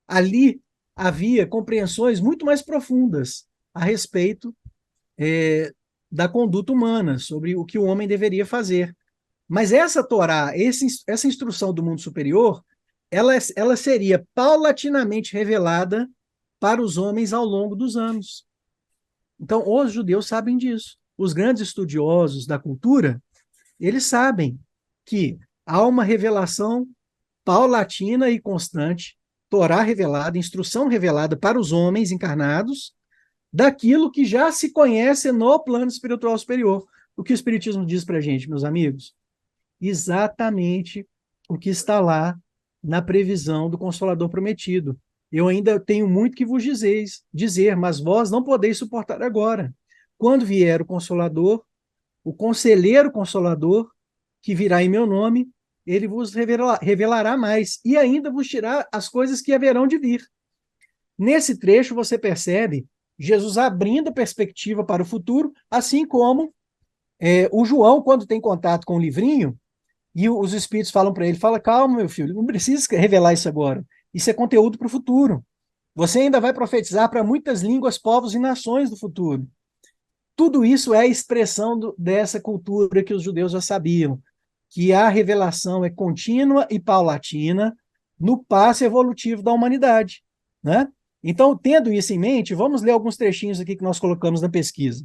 ali havia compreensões muito mais profundas a respeito da conduta humana, sobre o que o homem deveria fazer. Mas essa Torá, essa instrução do mundo superior, ela seria paulatinamente revelada para os homens ao longo dos anos. Então, os judeus sabem disso. Os grandes estudiosos da cultura, eles sabem que há uma revelação paulatina e constante, Torá revelada, instrução revelada para os homens encarnados, daquilo que já se conhece no plano espiritual superior. O que o Espiritismo diz para a gente, meus amigos? Exatamente o que está lá na previsão do Consolador prometido. Eu ainda tenho muito que vos dizer, mas vós não podeis suportar agora. Quando vier o Consolador, o Conselheiro Consolador, que virá em meu nome, ele vos revelará mais e ainda vos dirá as coisas que haverão de vir. Nesse trecho você percebe Jesus abrindo a perspectiva para o futuro, assim como o João, quando tem contato com o livrinho, e os espíritos falam para ele, fala, calma, meu filho, não precisa revelar isso agora. Isso é conteúdo para o futuro. Você ainda vai profetizar para muitas línguas, povos e nações do futuro. Tudo isso é a expressão dessa cultura que os judeus já sabiam, que a revelação é contínua e paulatina no passo evolutivo da humanidade, né? Então, tendo isso em mente, vamos ler alguns trechinhos aqui que nós colocamos na pesquisa.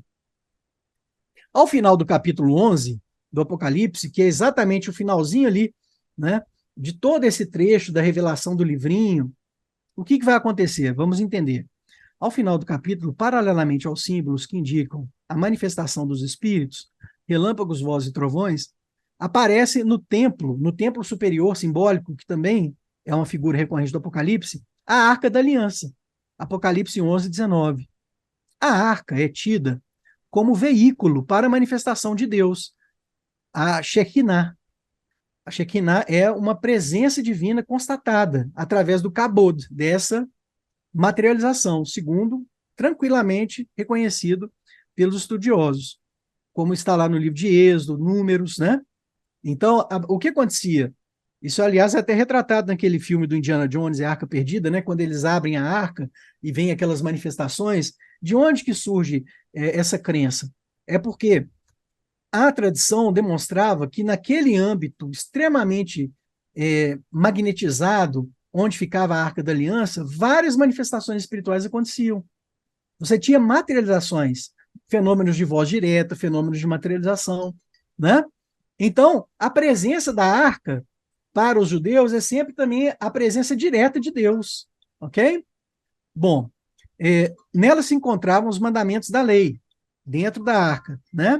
Ao final do capítulo 11 do Apocalipse, que é exatamente o finalzinho ali, né, de todo esse trecho da revelação do livrinho, o que vai acontecer? Vamos entender. Ao final do capítulo, paralelamente aos símbolos que indicam a manifestação dos espíritos, relâmpagos, vozes e trovões, aparece no templo superior simbólico, que também é uma figura recorrente do Apocalipse, a Arca da Aliança. Apocalipse 11, 19. A arca é tida como veículo para a manifestação de Deus, a Shekinah. A Shekinah é uma presença divina constatada através do kabod, dessa materialização, segundo tranquilamente reconhecido pelos estudiosos, como está lá no livro de Êxodo, Números, né? Então, o que acontecia? Isso, aliás, é até retratado naquele filme do Indiana Jones, A Arca Perdida, né? Quando eles abrem a arca e vem aquelas manifestações. De onde que surge essa crença? É porque a tradição demonstrava que naquele âmbito extremamente magnetizado, onde ficava a Arca da Aliança, várias manifestações espirituais aconteciam. Você tinha materializações, fenômenos de voz direta, fenômenos de materialização, né? Então, a presença da arca para os judeus é sempre também a presença direta de Deus, ok? Bom, nela se encontravam os mandamentos da lei, dentro da arca, né?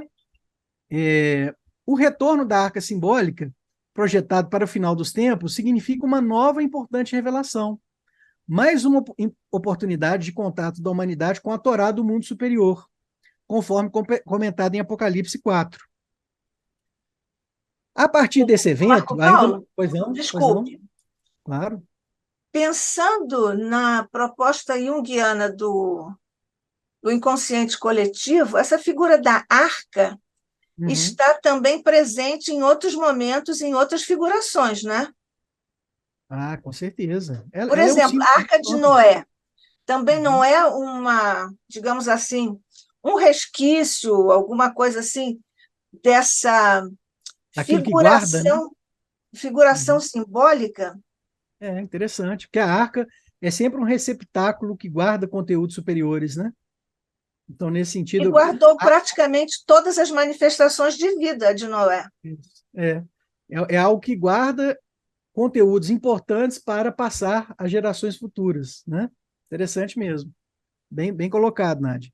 O retorno da arca simbólica, projetado para o final dos tempos, significa uma nova e importante revelação, mais uma oportunidade de contato da humanidade com a Torá do mundo superior, conforme comentado em Apocalipse 4. A partir desse evento, Marco ainda. Paulo, Pois não, desculpe, claro. pensando na proposta junguiana do inconsciente coletivo, essa figura da arca Uhum. está também presente em outros momentos, em outras figurações, né? Ah, com certeza. Por Ela é um exemplo, símbolo a muito Arca de forte. Noé também não Uhum. é uma, digamos assim, um resquício, alguma coisa assim, dessa Aquilo que guarda, né? figuração Uhum. simbólica É interessante, porque a arca é sempre um receptáculo que guarda conteúdos superiores, né? Então, nesse que sentido, guardou a- praticamente todas as manifestações de vida de Noé. é, é algo que guarda conteúdos importantes para passar às gerações futuras, né? Interessante mesmo. Bem colocado, Nádia.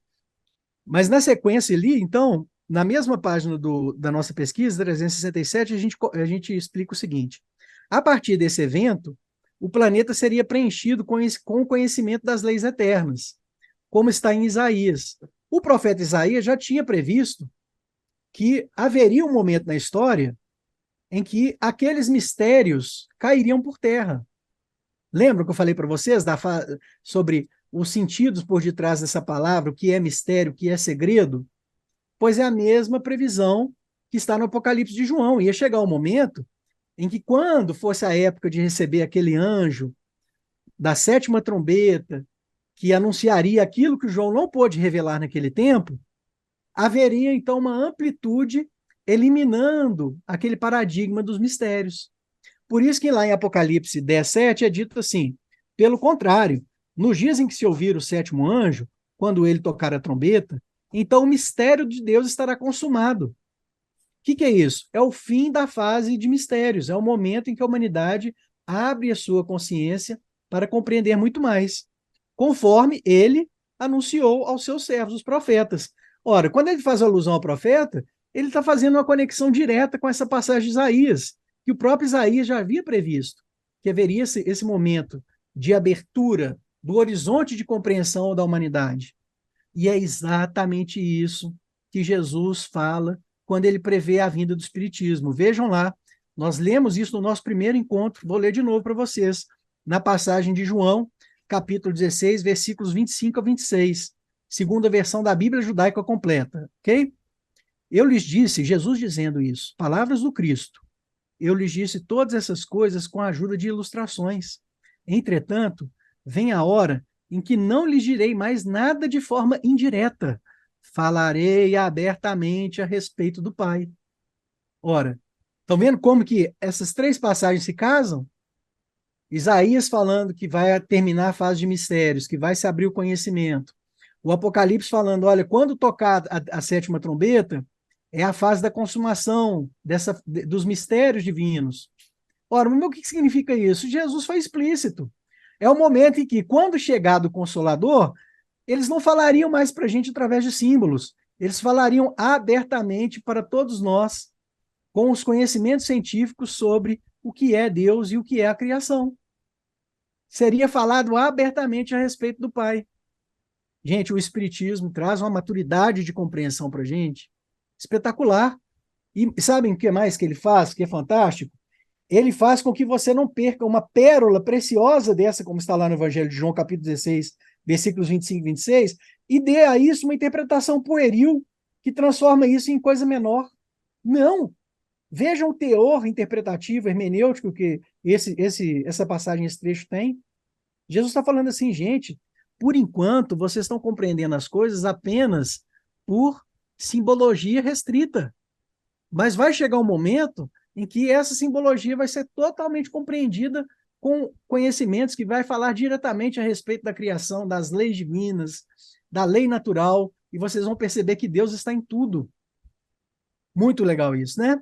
Mas na sequência ali, então, na mesma página da nossa pesquisa, 367, a gente explica o seguinte: a partir desse evento, o planeta seria preenchido com o conhecimento das leis eternas, como está em Isaías. O profeta Isaías já tinha previsto que haveria um momento na história em que aqueles mistérios cairiam por terra. Lembra que eu falei para vocês sobre os sentidos por detrás dessa palavra, o que é mistério, o que é segredo? Pois é a mesma previsão que está no Apocalipse de João. Ia chegar o momento em que, quando fosse a época de receber aquele anjo da sétima trombeta, que anunciaria aquilo que João não pôde revelar naquele tempo, haveria então uma amplitude eliminando aquele paradigma dos mistérios. Por isso que lá em Apocalipse 10:7 é dito assim: pelo contrário, nos dias em que se ouvir o sétimo anjo, quando ele tocar a trombeta, então o mistério de Deus estará consumado. O que é isso? É o fim da fase de mistérios, é o momento em que a humanidade abre a sua consciência para compreender muito mais, conforme ele anunciou aos seus servos, os profetas. Ora, quando ele faz alusão ao profeta, ele está fazendo uma conexão direta com essa passagem de Isaías, que o próprio Isaías já havia previsto, que haveria esse momento de abertura do horizonte de compreensão da humanidade. E é exatamente isso que Jesus fala quando ele prevê a vinda do Espiritismo. Vejam lá, nós lemos isso no nosso primeiro encontro, vou ler de novo para vocês, na passagem de João, capítulo 16, versículos 25 a 26, segunda versão da Bíblia Judaica Completa, ok? Eu lhes disse, Jesus dizendo isso, palavras do Cristo, eu lhes disse todas essas coisas com a ajuda de ilustrações. Entretanto, vem a hora em que não lhes direi mais nada de forma indireta. Falarei abertamente a respeito do Pai. Ora, estão vendo como que essas três passagens se casam? Isaías falando que vai terminar a fase de mistérios, que vai se abrir o conhecimento. O Apocalipse falando, olha, quando tocar a sétima trombeta, é a fase da consumação dos mistérios divinos. Ora, mas o que significa isso? Jesus foi explícito. É o momento em que, quando chegar do Consolador, eles não falariam mais para a gente através de símbolos. Eles falariam abertamente para todos nós, com os conhecimentos científicos sobre o que é Deus e o que é a criação. Seria falado abertamente a respeito do Pai. Gente, o Espiritismo traz uma maturidade de compreensão para a gente espetacular. E sabem o que mais que ele faz, que é fantástico? Ele faz com que você não perca uma pérola preciosa dessa, como está lá no Evangelho de João, capítulo 16, versículos 25 e 26, e dê a isso uma interpretação pueril que transforma isso em coisa menor. Não! Vejam o teor interpretativo, hermenêutico que essa passagem, esse trecho tem. Jesus está falando assim, gente, por enquanto vocês estão compreendendo as coisas apenas por simbologia restrita. Mas vai chegar um momento em que essa simbologia vai ser totalmente compreendida com conhecimentos que vai falar diretamente a respeito da criação, das leis divinas, da lei natural, e vocês vão perceber que Deus está em tudo. Muito legal isso, né?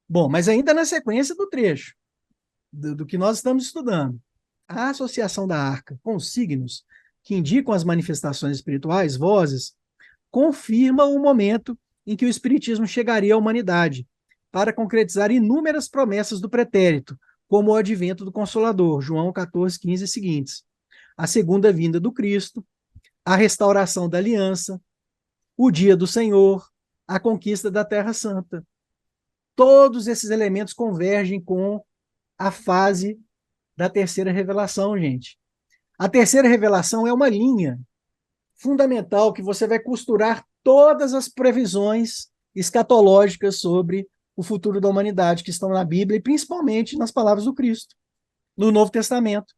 Bom, mas ainda na sequência do trecho, do que nós estamos estudando. A associação da arca com os signos, que indicam as manifestações espirituais, vozes, confirma o momento em que o Espiritismo chegaria à humanidade, para concretizar inúmeras promessas do pretérito, como o advento do Consolador, João 14:15 e seguintes, a segunda vinda do Cristo, a restauração da aliança, o dia do Senhor, a conquista da Terra Santa. Todos esses elementos convergem com a fase da terceira revelação, gente. A terceira revelação é uma linha fundamental que você vai costurar todas as previsões escatológicas sobre o futuro da humanidade que estão na Bíblia e principalmente nas palavras do Cristo, no Novo Testamento.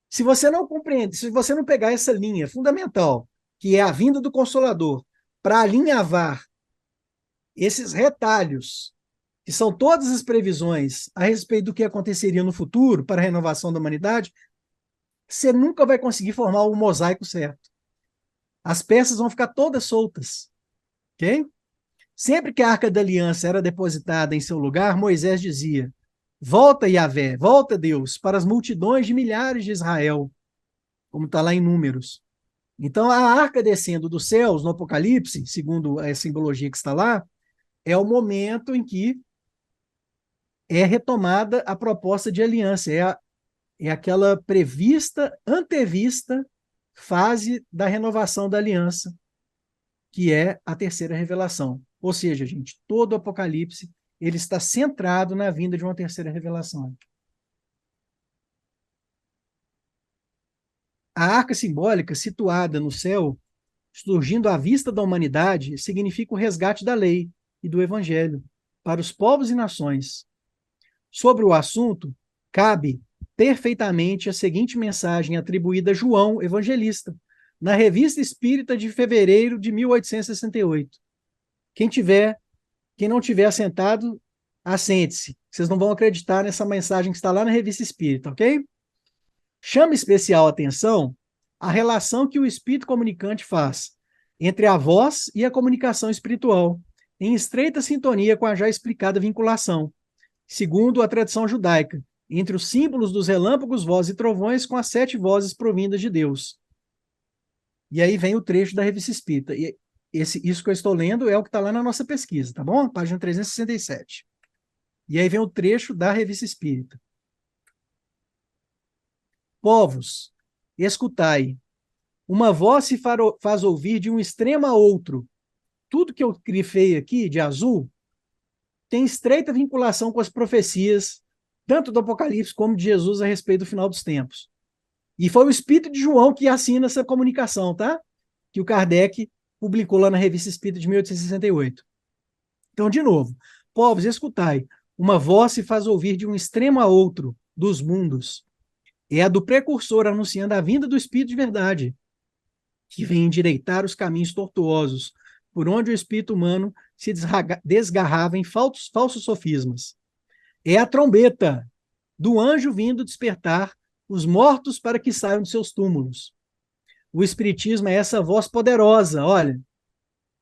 Se você não compreende, se você não pegar essa linha fundamental, que é a vinda do Consolador, para alinhavar esses retalhos, que são todas as previsões a respeito do que aconteceria no futuro para a renovação da humanidade, você nunca vai conseguir formar o mosaico certo. As peças vão ficar todas soltas, ok? Sempre que a Arca da Aliança era depositada em seu lugar, Moisés dizia: volta, Yahvé, volta, Deus, para as multidões de milhares de Israel, como está lá em Números. Então, a arca descendo dos céus, no Apocalipse, segundo a simbologia que está lá, é o momento em que é retomada a proposta de aliança, é aquela prevista, antevista fase da renovação da aliança, que é a terceira revelação. Ou seja, gente, todo o Apocalipse ele está centrado na vinda de uma terceira revelação. A arca simbólica, situada no céu, surgindo à vista da humanidade, significa o resgate da lei e do evangelho para os povos e nações. Sobre o assunto, cabe perfeitamente a seguinte mensagem atribuída a João Evangelista, na Revista Espírita de fevereiro de 1868. Quem não tiver assentado, assente-se. Vocês não vão acreditar nessa mensagem que está lá na Revista Espírita, ok? Chama especial atenção a relação que o espírito comunicante faz entre a voz e a comunicação espiritual, em estreita sintonia com a já explicada vinculação, segundo a tradição judaica, entre os símbolos dos relâmpagos, vozes e trovões com as 7 vozes provindas de Deus. E aí vem o trecho da Revista Espírita. E isso que eu estou lendo é o que está lá na nossa pesquisa, tá bom? Página 367. E aí vem o trecho da Revista Espírita. Povos, escutai. Uma voz se faz ouvir de um extremo a outro. Tudo que eu grifei aqui, de azul, tem estreita vinculação com as profecias, tanto do Apocalipse como de Jesus a respeito do final dos tempos. E foi o Espírito de João que assina essa comunicação, tá? Que o Kardec publicou lá na Revista Espírita de 1868. Então, de novo, povos, escutai. Uma voz se faz ouvir de um extremo a outro dos mundos. É a do precursor anunciando a vinda do Espírito de verdade, que vem endireitar os caminhos tortuosos, por onde o espírito humano se desgarrava em falsos sofismas. É a trombeta do anjo vindo despertar os mortos para que saiam de seus túmulos. O espiritismo é essa voz poderosa, olha,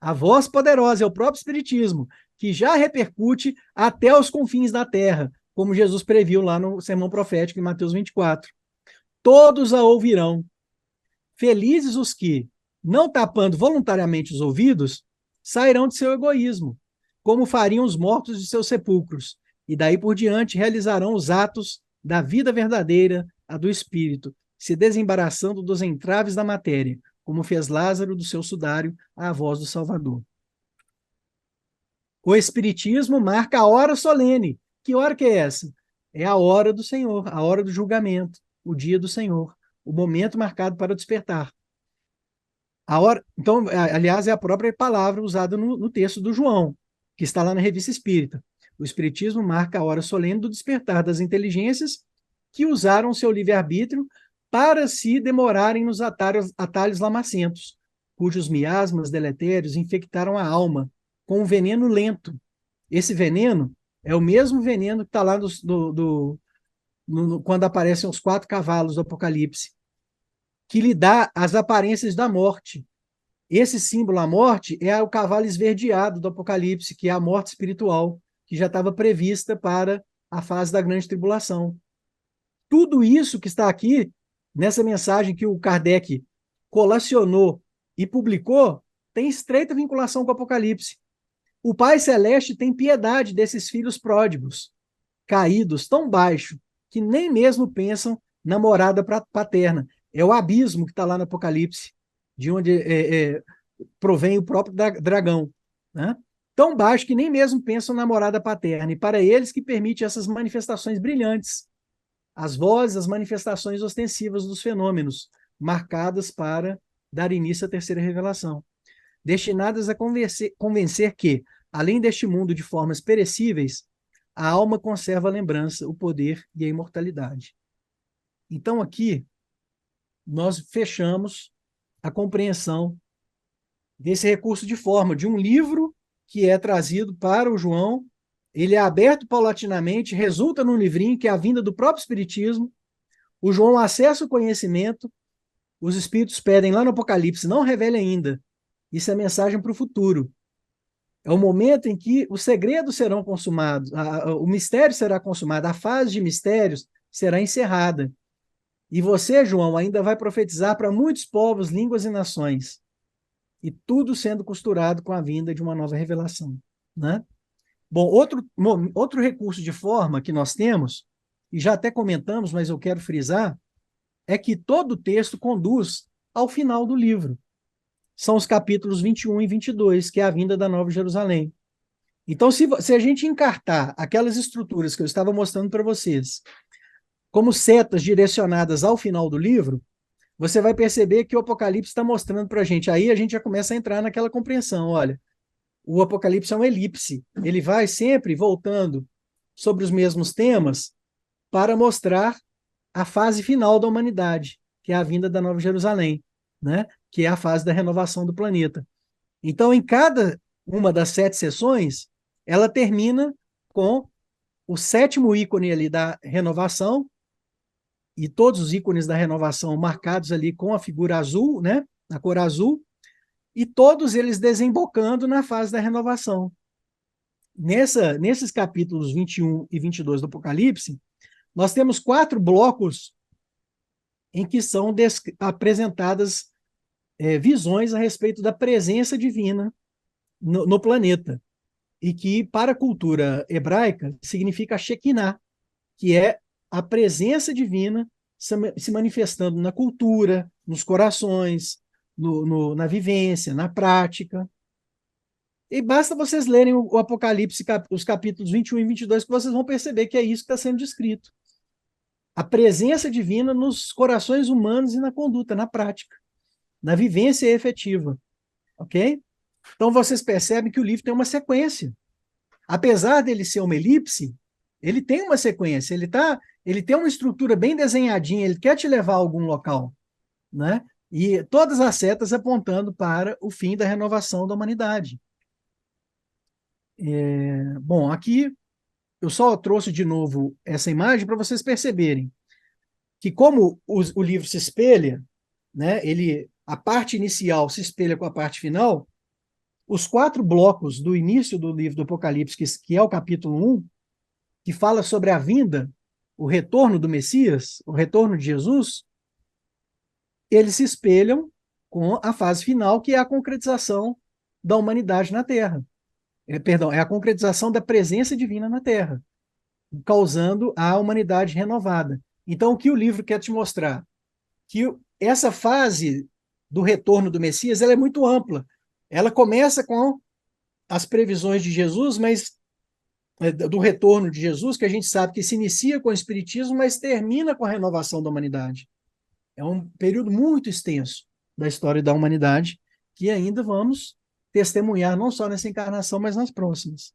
a voz poderosa é o próprio espiritismo, que já repercute até os confins da terra, como Jesus previu lá no Sermão Profético em Mateus 24. Todos a ouvirão. Felizes os que, não tapando voluntariamente os ouvidos, sairão de seu egoísmo, como fariam os mortos de seus sepulcros, e daí por diante realizarão os atos da vida verdadeira, a do espírito, se desembaraçando dos entraves da matéria, como fez Lázaro do seu sudário à voz do Salvador. O espiritismo marca a hora solene. Que hora que é essa? É a hora do Senhor, a hora do julgamento, o dia do Senhor, o momento marcado para o despertar. A hora, então, aliás, é a própria palavra usada no texto do João, que está lá na Revista Espírita. O Espiritismo marca a hora solene do despertar das inteligências que usaram seu livre-arbítrio para se demorarem nos atalhos lamacentos, cujos miasmas deletérios infectaram a alma com um veneno lento. Esse veneno é o mesmo veneno que está lá quando aparecem os 4 cavalos do Apocalipse, que lhe dá as aparências da morte. Esse símbolo, a morte, é o cavalo esverdeado do Apocalipse, que é a morte espiritual, que já estava prevista para a fase da grande tribulação. Tudo isso que está aqui, nessa mensagem que o Kardec colacionou e publicou, tem estreita vinculação com o Apocalipse. O Pai Celeste tem piedade desses filhos pródigos, caídos tão baixo, que nem mesmo pensam na morada paterna. É o abismo que está lá no Apocalipse, de onde provém o próprio dragão, né? Tão baixo que nem mesmo pensam na morada paterna, e para eles que permite essas manifestações brilhantes as vozes, as manifestações ostensivas dos fenômenos, marcadas para dar início à terceira revelação, destinadas a convencer que, além deste mundo de formas perecíveis, a alma conserva a lembrança, o poder e a imortalidade. Então, aqui, nós fechamos a compreensão desse recurso de forma, de um livro que é trazido para o João, ele é aberto paulatinamente, resulta num livrinho que é a vinda do próprio Espiritismo, o João acessa o conhecimento, os Espíritos pedem lá no Apocalipse, não revele ainda, isso é mensagem para o futuro. É o momento em que os segredos serão consumados, o mistério será consumado, a fase de mistérios será encerrada. E você, João, ainda vai profetizar para muitos povos, línguas e nações. E tudo sendo costurado com a vinda de uma nova revelação, né? Bom, outro recurso de forma que nós temos, e já até comentamos, mas eu quero frisar, é que todo o texto conduz ao final do livro. São os capítulos 21 e 22, que é a vinda da Nova Jerusalém. Então, se a gente encartar aquelas estruturas que eu estava mostrando para vocês como setas direcionadas ao final do livro, você vai perceber que o Apocalipse está mostrando para a gente. Aí a gente já começa a entrar naquela compreensão. Olha, o Apocalipse é uma elipse. Ele vai sempre voltando sobre os mesmos temas para mostrar a fase final da humanidade, que é a vinda da Nova Jerusalém, né? Que é a fase da renovação do planeta. Então, em cada uma das 7 sessões, ela termina com o 7º ícone ali da renovação, e todos os ícones da renovação marcados ali com a figura azul, né? A cor azul, e todos eles desembocando na fase da renovação. Nesses capítulos 21 e 22 do Apocalipse, nós temos 4 blocos em que são apresentadas visões a respeito da presença divina no planeta, e que, para a cultura hebraica, significa Shekinah, que é a presença divina se manifestando na cultura, nos corações, na vivência, na prática. E basta vocês lerem o Apocalipse, os capítulos 21 e 22, que vocês vão perceber que é isso que está sendo descrito. A presença divina nos corações humanos e na conduta, na prática, na vivência efetiva. Ok? Então vocês percebem que o livro tem uma sequência. Apesar dele ser uma elipse, ele tem uma sequência, ele tem uma estrutura bem desenhadinha, ele quer te levar a algum local, né? E todas as setas apontando para o fim da renovação da humanidade. Bom, aqui eu só trouxe de novo essa imagem para vocês perceberem que como o livro se espelha, né? A parte inicial se espelha com a parte final, os 4 blocos do início do livro do Apocalipse, que é o capítulo 1, que fala sobre a vinda, o retorno do Messias, o retorno de Jesus, eles se espelham com a fase final, que é a concretização da humanidade na Terra. É a concretização da presença divina na Terra, causando a humanidade renovada. Então, o que o livro quer te mostrar? Que essa fase do retorno do Messias, ela é muito ampla. Ela começa com as previsões de Jesus, mas do retorno de Jesus, que a gente sabe que se inicia com o Espiritismo, mas termina com a renovação da humanidade. É um período muito extenso da história da humanidade, que ainda vamos testemunhar, não só nessa encarnação, mas nas próximas.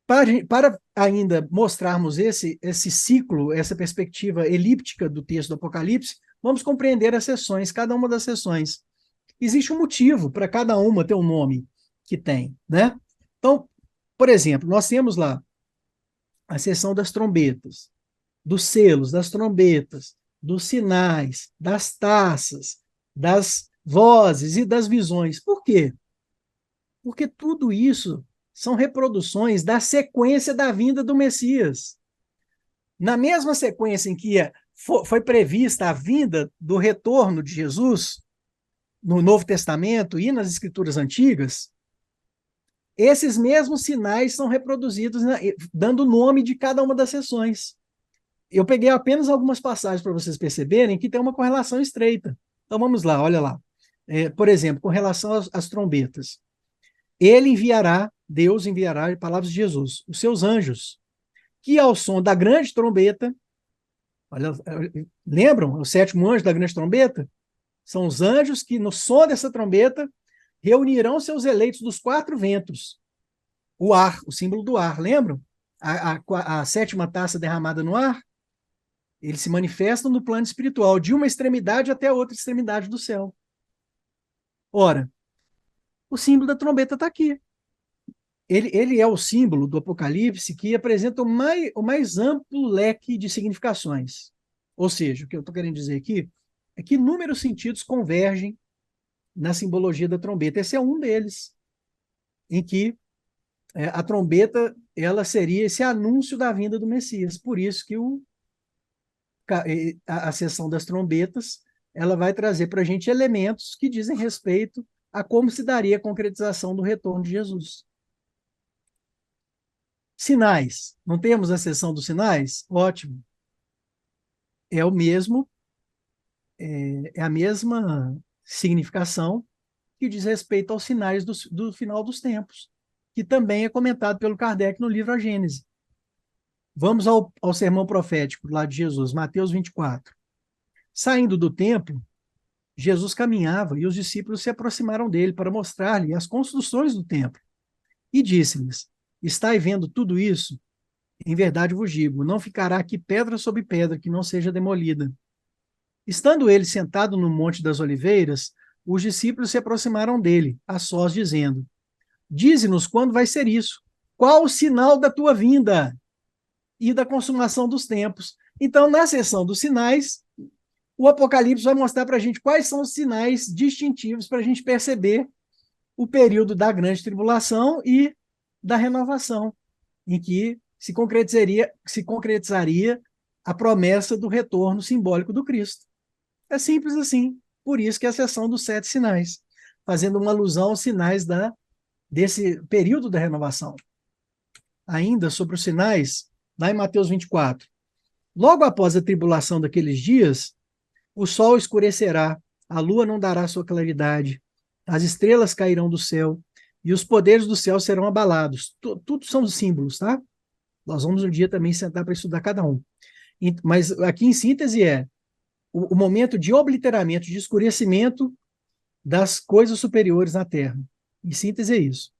Para ainda mostrarmos esse ciclo, essa perspectiva elíptica do texto do Apocalipse, vamos compreender as sessões, cada uma das sessões. Existe um motivo para cada uma ter o nome que tem, né? Então, por exemplo, nós temos lá a sessão das trombetas, dos selos, das trombetas, dos sinais, das taças, das vozes e das visões. Por quê? Porque tudo isso são reproduções da sequência da vinda do Messias. Na mesma sequência em que foi prevista a vinda do retorno de Jesus, no Novo Testamento e nas Escrituras Antigas, esses mesmos sinais são reproduzidos, dando o nome de cada uma das sessões. Eu peguei apenas algumas passagens para vocês perceberem que tem uma correlação estreita. Então vamos lá, olha lá. Por exemplo, com relação às trombetas. Deus enviará, palavras de Jesus, os seus anjos, que ao som da grande trombeta Olha, lembram o sétimo anjo da grande trombeta? São os anjos que, no som dessa trombeta, reunirão seus eleitos dos quatro ventos. O ar, o símbolo do ar, lembram? A sétima taça derramada no ar, eles se manifestam no plano espiritual, de uma extremidade até a outra extremidade do céu. Ora, o símbolo da trombeta está aqui. Ele é o símbolo do Apocalipse que apresenta o mais amplo leque de significações. Ou seja, o que eu estou querendo dizer aqui é que inúmeros sentidos convergem na simbologia da trombeta. Esse é um deles, em que a trombeta ela seria esse anúncio da vinda do Messias. Por isso que a sessão das trombetas ela vai trazer para a gente elementos que dizem respeito a como se daria a concretização do retorno de Jesus. Sinais. Não temos a sessão dos sinais? Ótimo. É o mesmo, é a mesma significação que diz respeito aos sinais do final dos tempos, que também é comentado pelo Kardec no livro A Gênese. Vamos ao sermão profético lá de Jesus, Mateus 24. Saindo do templo, Jesus caminhava e os discípulos se aproximaram dele para mostrar-lhe as construções do templo. E disse-lhes: Estai vendo tudo isso? Em verdade vos digo, não ficará aqui pedra sobre pedra que não seja demolida. Estando ele sentado no Monte das Oliveiras, os discípulos se aproximaram dele, a sós, dizendo: Dize-nos quando vai ser isso? Qual o sinal da tua vinda e da consumação dos tempos? Então, na seção dos sinais, o Apocalipse vai mostrar para a gente quais são os sinais distintivos para a gente perceber o período da grande tribulação e da renovação, em que se concretizaria a promessa do retorno simbólico do Cristo. É simples assim. Por isso que é a sessão dos 7 sinais, fazendo uma alusão aos sinais desse período da renovação. Ainda sobre os sinais, lá em Mateus 24. Logo após a tribulação daqueles dias, o sol escurecerá, a lua não dará sua claridade, as estrelas cairão do céu e os poderes do céu serão abalados. Tudo são símbolos, tá? Nós vamos um dia também sentar para estudar cada um. Mas aqui em síntese o momento de obliteramento, de escurecimento das coisas superiores na terra. Em síntese é isso.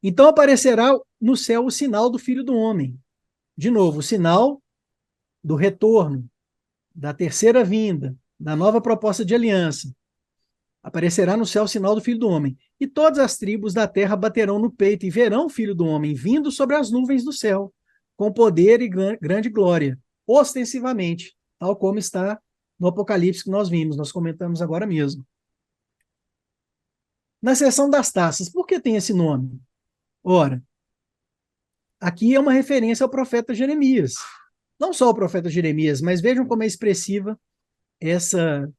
Então aparecerá no céu o sinal do Filho do Homem. De novo, o sinal do retorno, da terceira vinda, da nova proposta de aliança. Aparecerá no céu o sinal do Filho do Homem. E todas as tribos da terra baterão no peito e verão o Filho do Homem vindo sobre as nuvens do céu, com poder e grande glória, ostensivamente, tal como está no Apocalipse que nós vimos, nós comentamos agora mesmo. Na seção das taças, por que tem esse nome? Ora, aqui é uma referência ao profeta Jeremias. Não só o profeta Jeremias, mas vejam como é expressiva essa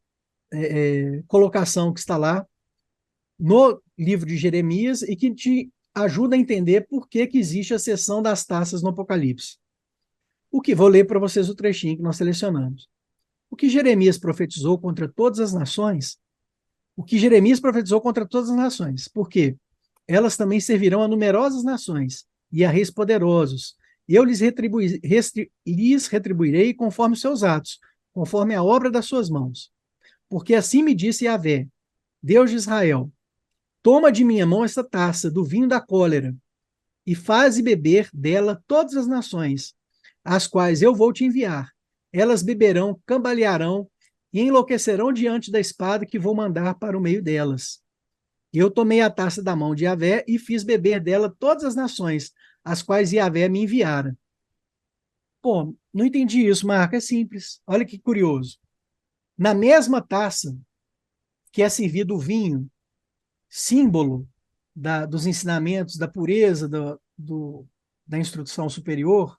colocação que está lá no livro de Jeremias e que te ajuda a entender por que existe a seção das taças no Apocalipse. Vou ler para vocês o trechinho que nós selecionamos. O que Jeremias profetizou contra todas as nações, porque elas também servirão a numerosas nações e a reis poderosos. Eu lhes retribuirei conforme os seus atos, conforme a obra das suas mãos. Porque assim me disse Yahvé, Deus de Israel, toma de minha mão esta taça do vinho da cólera e faze beber dela todas as nações, as quais eu vou te enviar. Elas beberão, cambalearão e enlouquecerão diante da espada que vou mandar para o meio delas. Eu tomei a taça da mão de Yahvé e fiz beber dela todas as nações, as quais Yahvé me enviara. Pô, não entendi isso, Marco, é simples. Olha que curioso. Na mesma taça que é servido o vinho, símbolo dos ensinamentos, da pureza, da instrução superior,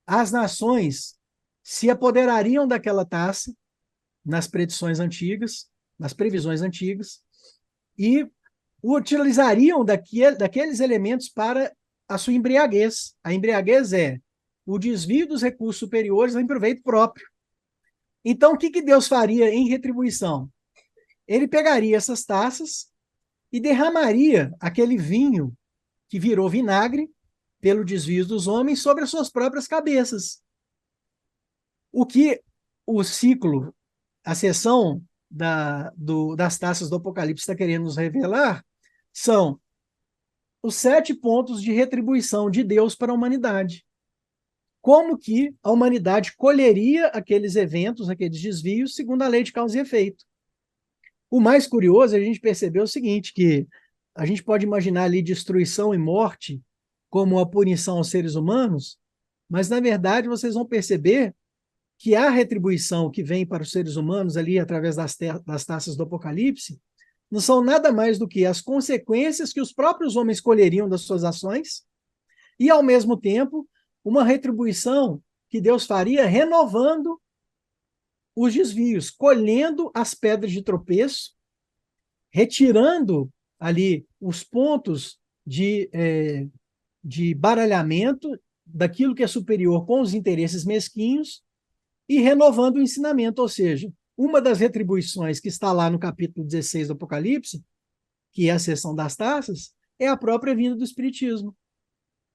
as nações se apoderariam daquela taça nas predições antigas, nas previsões antigas, e utilizariam daqueles elementos para a sua embriaguez. A embriaguez é o desvio dos recursos superiores em proveito próprio. Então, o que Deus faria em retribuição? Ele pegaria essas taças e derramaria aquele vinho que virou vinagre pelo desvio dos homens sobre as suas próprias cabeças. O que o ciclo, a seção das taças do Apocalipse está querendo nos revelar são os 7 pontos de retribuição de Deus para a humanidade. Como que a humanidade colheria aqueles eventos, aqueles desvios, segundo a lei de causa e efeito. O mais curioso é a gente perceber o seguinte, que a gente pode imaginar ali destruição e morte como a punição aos seres humanos, mas, na verdade, vocês vão perceber que a retribuição que vem para os seres humanos ali através das taças do Apocalipse não são nada mais do que as consequências que os próprios homens colheriam das suas ações e, ao mesmo tempo, uma retribuição que Deus faria renovando os desvios, colhendo as pedras de tropeço, retirando ali os pontos de baralhamento daquilo que é superior com os interesses mesquinhos e renovando o ensinamento, ou seja, uma das retribuições que está lá no capítulo 16 do Apocalipse, que é a seção das taças, é a própria vinda do Espiritismo.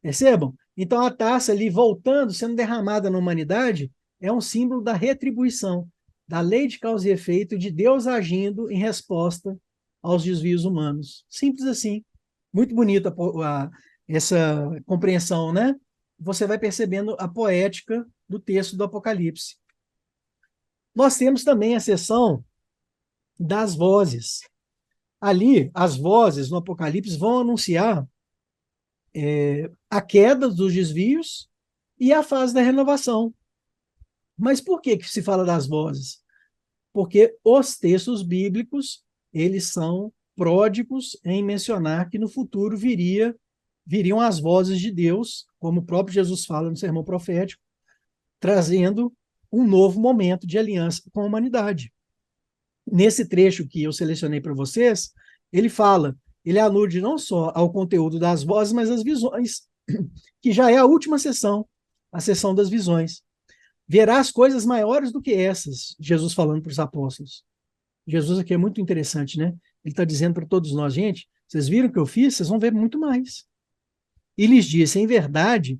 Percebam? Então, a taça ali voltando, sendo derramada na humanidade, é um símbolo da retribuição, da lei de causa e efeito, de Deus agindo em resposta aos desvios humanos. Simples assim. Muito bonita essa compreensão, né? Você vai percebendo a poética do texto do Apocalipse. Nós temos também a seção das vozes. Ali, as vozes no Apocalipse vão anunciar a queda dos desvios e a fase da renovação. Mas por que se fala das vozes? Porque os textos bíblicos, eles são pródigos em mencionar que no futuro viriam as vozes de Deus, como o próprio Jesus fala no sermão profético, trazendo um novo momento de aliança com a humanidade. Nesse trecho que eu selecionei para vocês, ele alude não só ao conteúdo das vozes, mas às visões, que já é a última sessão, a sessão das visões. Verás coisas maiores do que essas, Jesus falando para os apóstolos. Jesus aqui é muito interessante, né? Ele está dizendo para todos nós, gente, vocês viram o que eu fiz? Vocês vão ver muito mais. E lhes disse, em verdade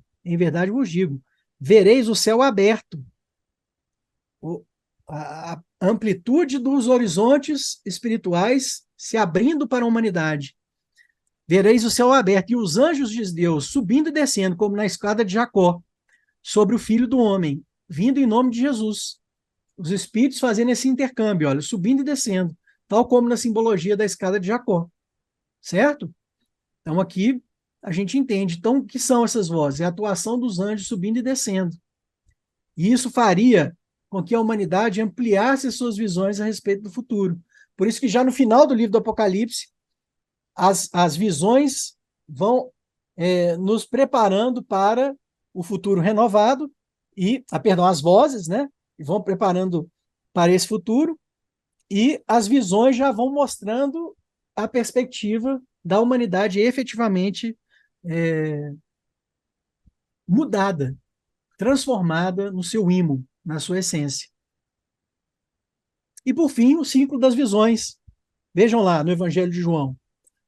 vos digo, vereis o céu aberto. A amplitude dos horizontes espirituais se abrindo para a humanidade. Vereis o céu aberto e os anjos de Deus subindo e descendo, como na escada de Jacó, sobre o Filho do Homem, vindo em nome de Jesus. Os espíritos fazendo esse intercâmbio, olha, subindo e descendo, tal como na simbologia da escada de Jacó. Certo? Então aqui a gente entende. Então, o que são essas vozes? É a atuação dos anjos subindo e descendo. E isso faria com que a humanidade ampliasse as suas visões a respeito do futuro. Por isso que já no final do livro do Apocalipse, as visões vão nos preparando para o futuro renovado, as vozes, né? Vão preparando para esse futuro, e as visões já vão mostrando a perspectiva da humanidade efetivamente mudada, transformada no seu imo, na sua essência. E, por fim, o ciclo das visões. Vejam lá no Evangelho de João.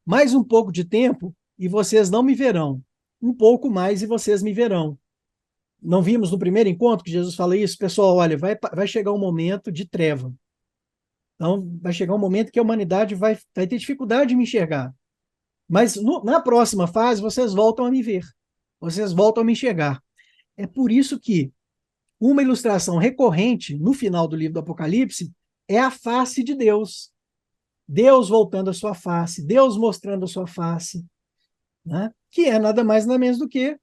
Mais um pouco de tempo e vocês não me verão. Um pouco mais e vocês me verão. Não vimos no primeiro encontro que Jesus fala isso? Pessoal, olha, vai chegar um momento de treva. Então, vai chegar um momento que a humanidade vai ter dificuldade de me enxergar. Mas na próxima fase, vocês voltam a me ver. Vocês voltam a me enxergar. É por isso que uma ilustração recorrente no final do livro do Apocalipse é a face de Deus. Deus voltando a sua face, Deus mostrando a sua face, né? Que é nada mais nada menos do que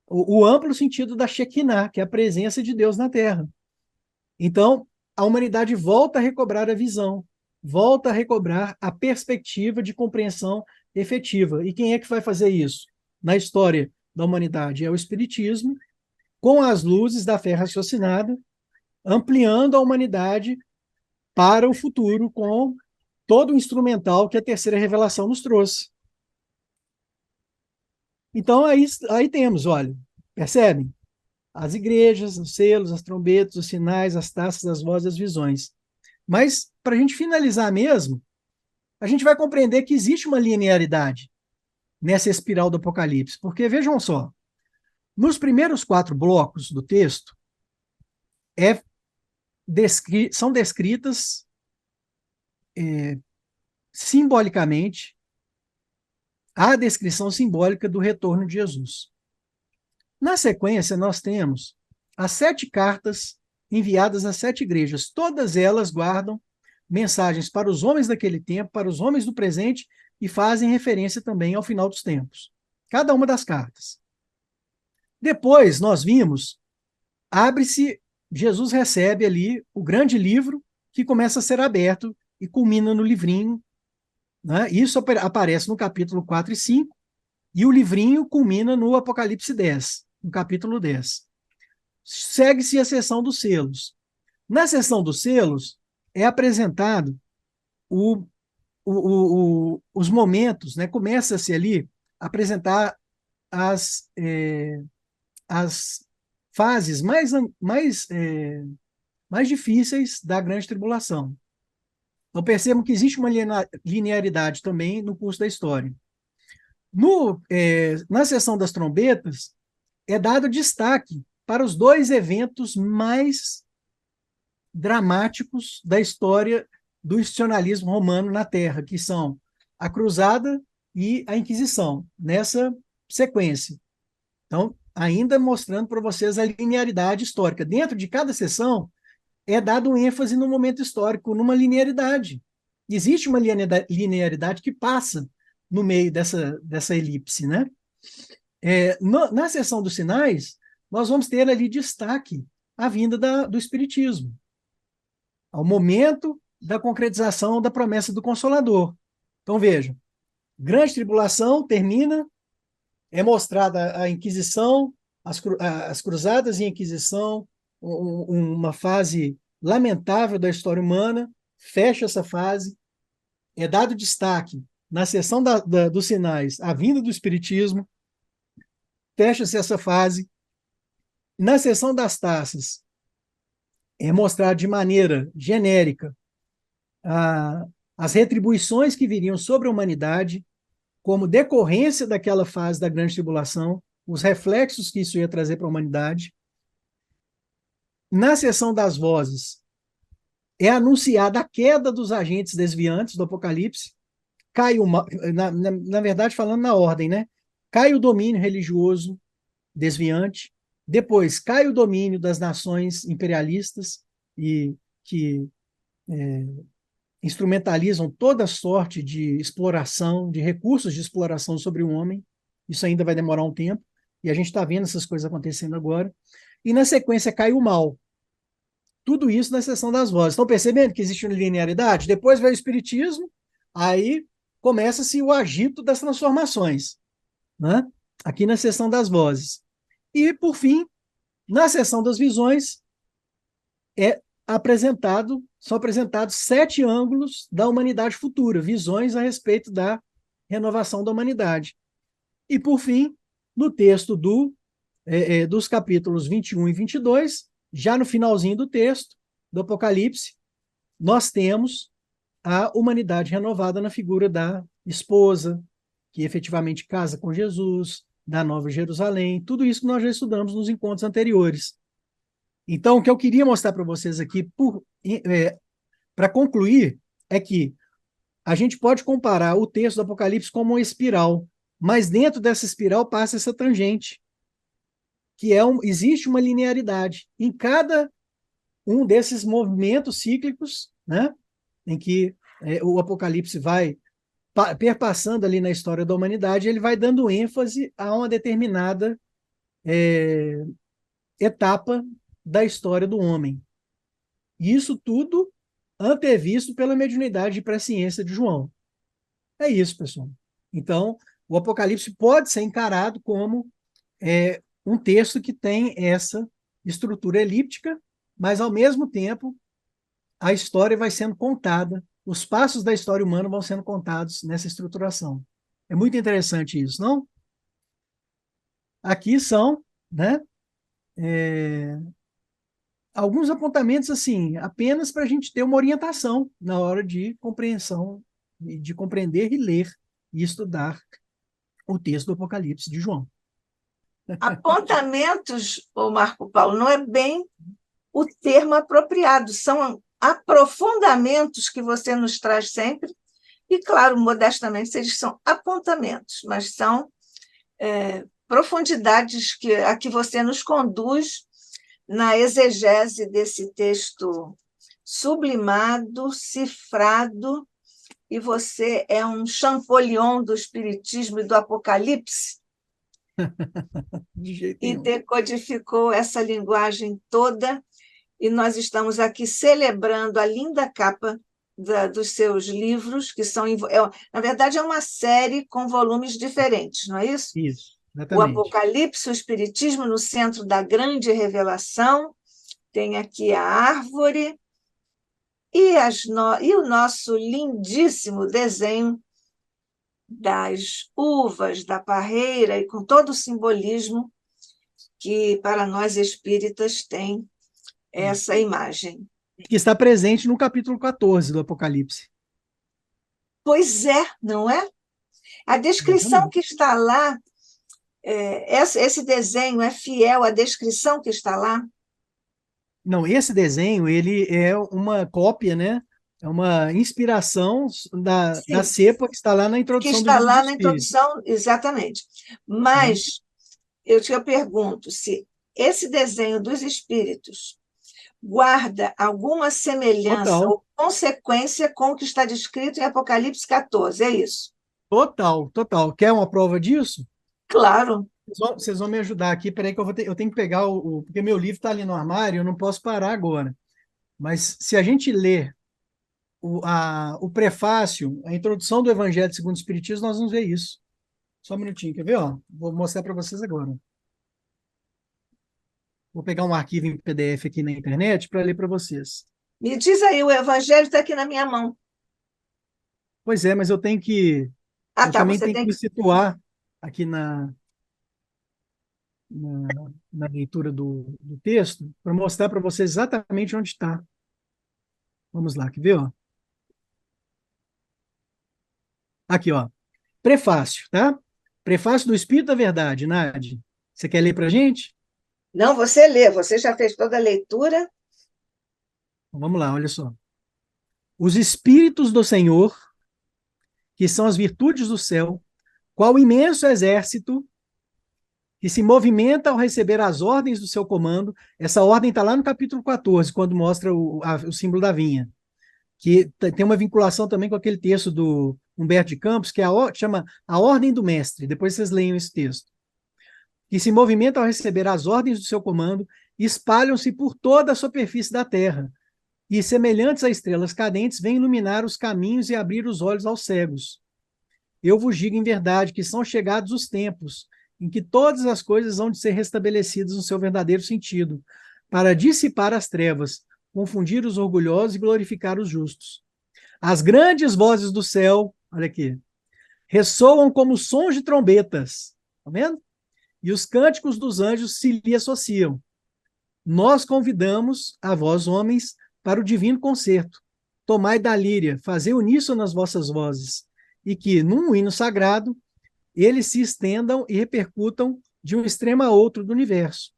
o amplo sentido da Shekinah, que é a presença de Deus na Terra. Então, a humanidade volta a recobrar a visão, volta a recobrar a perspectiva de compreensão efetiva. E quem é que vai fazer isso? Na história da humanidade é o Espiritismo, com as luzes da fé raciocinada, ampliando a humanidade para o futuro com todo o instrumental que a terceira revelação nos trouxe. Então, aí temos, olha, percebem? As igrejas, os selos, as trombetas, os sinais, as taças, as vozes, as visões. Mas, para a gente finalizar mesmo, a gente vai compreender que existe uma linearidade nessa espiral do Apocalipse. Porque, vejam só, nos primeiros 4 blocos do texto, é são descritas simbolicamente a descrição simbólica do retorno de Jesus. Na sequência, nós temos as 7 cartas enviadas às 7 igrejas. Todas elas guardam mensagens para os homens daquele tempo, para os homens do presente, e fazem referência também ao final dos tempos. Cada uma das cartas. Depois, nós vimos, abre-se, Jesus recebe ali o grande livro que começa a ser aberto e culmina no livrinho, né? Isso aparece no capítulo 4 e 5, e o livrinho culmina no Apocalipse 10, no capítulo 10. Segue-se a sessão dos selos. Na sessão dos selos, é apresentado os momentos, né? Começa-se ali a apresentar as fases mais difíceis da grande tribulação. Então, percebam que existe uma linearidade também no curso da história. Na sessão das trombetas, é dado destaque para os 2 eventos mais dramáticos da história do institucionalismo romano na Terra, que são a Cruzada e a Inquisição, nessa sequência. Então, ainda mostrando para vocês a linearidade histórica. Dentro de cada sessão, é dado um ênfase no momento histórico, numa linearidade. Existe uma linearidade que passa no meio dessa elipse, né? Na sessão dos sinais, nós vamos ter ali destaque a vinda do Espiritismo, ao momento da concretização da promessa do Consolador. Então, vejam, grande tribulação termina, é mostrada a Inquisição, as Cruzadas e a Inquisição, uma fase lamentável da história humana, fecha essa fase, é dado destaque na sessão dos sinais a vinda do Espiritismo, fecha-se essa fase. Na sessão das taças, é mostrado de maneira genérica as retribuições que viriam sobre a humanidade como decorrência daquela fase da grande tribulação, os reflexos que isso ia trazer para a humanidade. Na sessão das vozes, é anunciada a queda dos agentes desviantes do Apocalipse, na verdade, falando na ordem, né? Cai o domínio religioso desviante, depois cai o domínio das nações imperialistas e que instrumentalizam toda sorte de exploração, de recursos de exploração sobre o homem. Isso ainda vai demorar um tempo, e a gente está vendo essas coisas acontecendo agora. E na sequência cai o mal. Tudo isso na sessão das vozes. Estão percebendo que existe uma linearidade? Depois vem o Espiritismo, aí começa-se o agito das transformações, né? Aqui na sessão das vozes. E, por fim, na sessão das visões, são apresentados 7 ângulos da humanidade futura, visões a respeito da renovação da humanidade. E, por fim, no texto dos capítulos 21 e 22, já no finalzinho do texto do Apocalipse, nós temos a humanidade renovada na figura da esposa, que efetivamente casa com Jesus, da Nova Jerusalém, tudo isso que nós já estudamos nos encontros anteriores. Então, o que eu queria mostrar para vocês aqui, para concluir, é que a gente pode comparar o texto do Apocalipse como uma espiral, mas dentro dessa espiral passa essa tangente, que existe uma linearidade em cada um desses movimentos cíclicos, né, em que o Apocalipse vai perpassando ali na história da humanidade, ele vai dando ênfase a uma determinada etapa da história do homem. E isso tudo antevisto pela mediunidade e presciência de João. É isso, pessoal. Então, o Apocalipse pode ser encarado como um texto que tem essa estrutura elíptica, mas, ao mesmo tempo, a história vai sendo contada, os passos da história humana vão sendo contados nessa estruturação. É muito interessante isso, não? Aqui são, né, alguns apontamentos, assim, apenas para a gente ter uma orientação na hora de compreensão, de compreender e ler e estudar o texto do Apocalipse de João. Apontamentos, o Marco Paulo, não é bem o termo apropriado. São aprofundamentos que você nos traz sempre, e, claro, modestamente, eles são apontamentos, mas são profundidades a que você nos conduz na exegese desse texto sublimado, cifrado, e você é um Champollion do Espiritismo e do Apocalipse, De jeito e nenhum. decodificou essa linguagem toda, e nós estamos aqui celebrando a linda capa dos seus livros, que são, na verdade, é uma série com volumes diferentes, não é isso? Isso, O exatamente. Apocalipse, o Espiritismo no centro da grande revelação, tem aqui a árvore e o nosso lindíssimo desenho das uvas, da parreira, e com todo o simbolismo que, para nós espíritas, tem essa imagem. Que está presente no capítulo 14 do Apocalipse. Pois é, não é? A descrição Exatamente. que está lá, esse desenho é fiel à descrição que está lá? Não, esse desenho, ele é uma cópia, né? É uma inspiração da Sim, cepa que está lá na que introdução do está Livro dos lá na Espíritos. introdução, exatamente. Né? Mas eu te pergunto se esse desenho dos espíritos guarda alguma semelhança Total, ou consequência com o que está descrito em Apocalipse 14, é isso? total, total. Quer uma prova disso? Claro. Vocês vão me ajudar aqui. Peraí que eu tenho que pegar porque meu livro está ali no armário, eu não posso parar agora. Mas se a gente ler o prefácio, a introdução do Evangelho segundo o Espiritismo, nós vamos ver isso. Só um minutinho, quer ver? Ó? Vou mostrar para vocês agora. Vou pegar um arquivo em PDF aqui na internet para ler para vocês. Me diz aí, o evangelho está aqui na minha mão. Pois é, mas Ah, eu tá, também você tenho que tem me que. situar aqui na leitura do texto para mostrar para vocês exatamente onde está. Vamos lá, quer ver? Ó? Aqui, ó. Prefácio, tá? Prefácio do Espírito da Verdade, Nadi. Você quer ler para a gente? Não, você lê, você já fez toda a leitura. Então, vamos lá, olha só. Os Espíritos do Senhor, que são as virtudes do céu, qual imenso exército que se movimenta ao receber as ordens do seu comando. Essa ordem está lá no capítulo 14, quando mostra o símbolo da vinha, que tem uma vinculação também com aquele texto do Humberto de Campos, que chama A Ordem do Mestre. Depois vocês leiam esse texto. Que se movimenta ao receber as ordens do seu comando, espalham-se por toda a superfície da terra, e, semelhantes a estrelas cadentes, vêm iluminar os caminhos e abrir os olhos aos cegos. Eu vos digo em verdade que são chegados os tempos em que todas as coisas hão de ser restabelecidas no seu verdadeiro sentido, para dissipar as trevas, confundir os orgulhosos e glorificar os justos. As grandes vozes do céu, olha aqui, ressoam como sons de trombetas, tá vendo? E os cânticos dos anjos se lhe associam. Nós convidamos a vós, homens, para o divino concerto. Tomai da líria, fazei uníssono nas vossas vozes, e que, num hino sagrado, eles se estendam e repercutam de um extremo a outro do universo.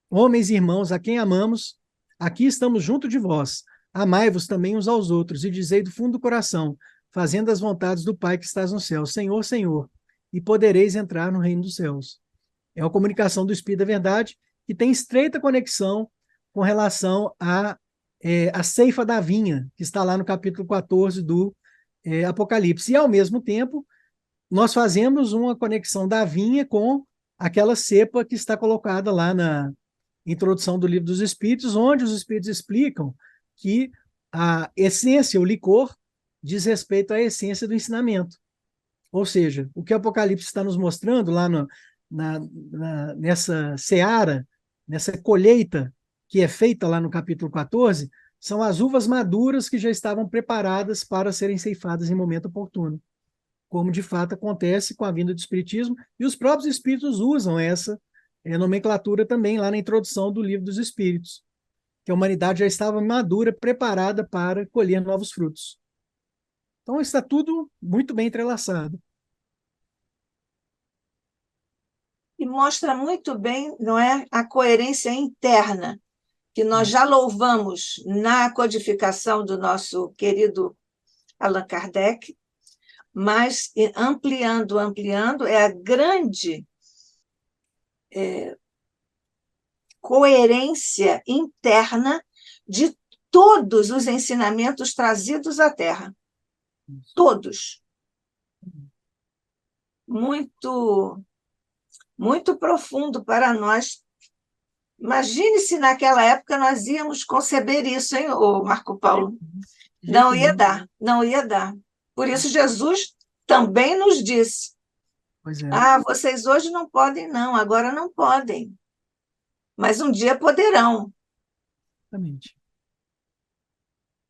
Homens e irmãos, a quem amamos, aqui estamos junto de vós. Amai-vos também uns aos outros, e dizei do fundo do coração, fazendo as vontades do Pai que estás no céu, Senhor, Senhor, e podereis entrar no reino dos céus. É uma comunicação do Espírito da Verdade que tem estreita conexão com relação a ceifa da vinha, que está lá no capítulo 14 do Apocalipse. E, ao mesmo tempo, nós fazemos uma conexão da vinha com aquela cepa que está colocada lá na introdução do Livro dos Espíritos, onde os Espíritos explicam que a essência, o licor, diz respeito à essência do ensinamento. Ou seja, o que o Apocalipse está nos mostrando lá nessa seara, nessa colheita que é feita lá no capítulo 14, são as uvas maduras que já estavam preparadas para serem ceifadas em momento oportuno, como de fato acontece com a vinda do Espiritismo, e os próprios Espíritos usam essa nomenclatura também lá na introdução do Livro dos Espíritos, que a humanidade já estava madura, preparada para colher novos frutos. Então está tudo muito bem entrelaçado. E mostra muito bem, não é, a coerência interna que nós já louvamos na codificação do nosso querido Allan Kardec, mas ampliando, é a grande coerência interna de todos os ensinamentos trazidos à Terra. Todos. Muito, muito profundo para nós. Imagine se naquela época nós íamos conceber isso, hein, ô Marco Paulo? Não ia dar, não ia dar. Por isso Jesus também nos disse: Pois é. Vocês hoje não podem, não, agora não podem, mas um dia poderão. Exatamente.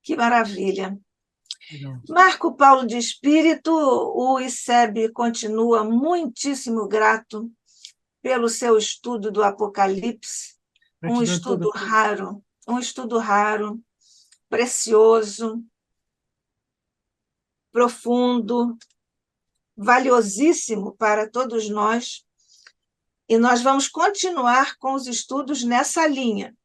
Que maravilha. Legal. Marco Paulo de Espírito, o ICEB continua muitíssimo grato pelo seu estudo do Apocalipse, um estudo raro, precioso, profundo, valiosíssimo para todos nós, e nós vamos continuar com os estudos nessa linha.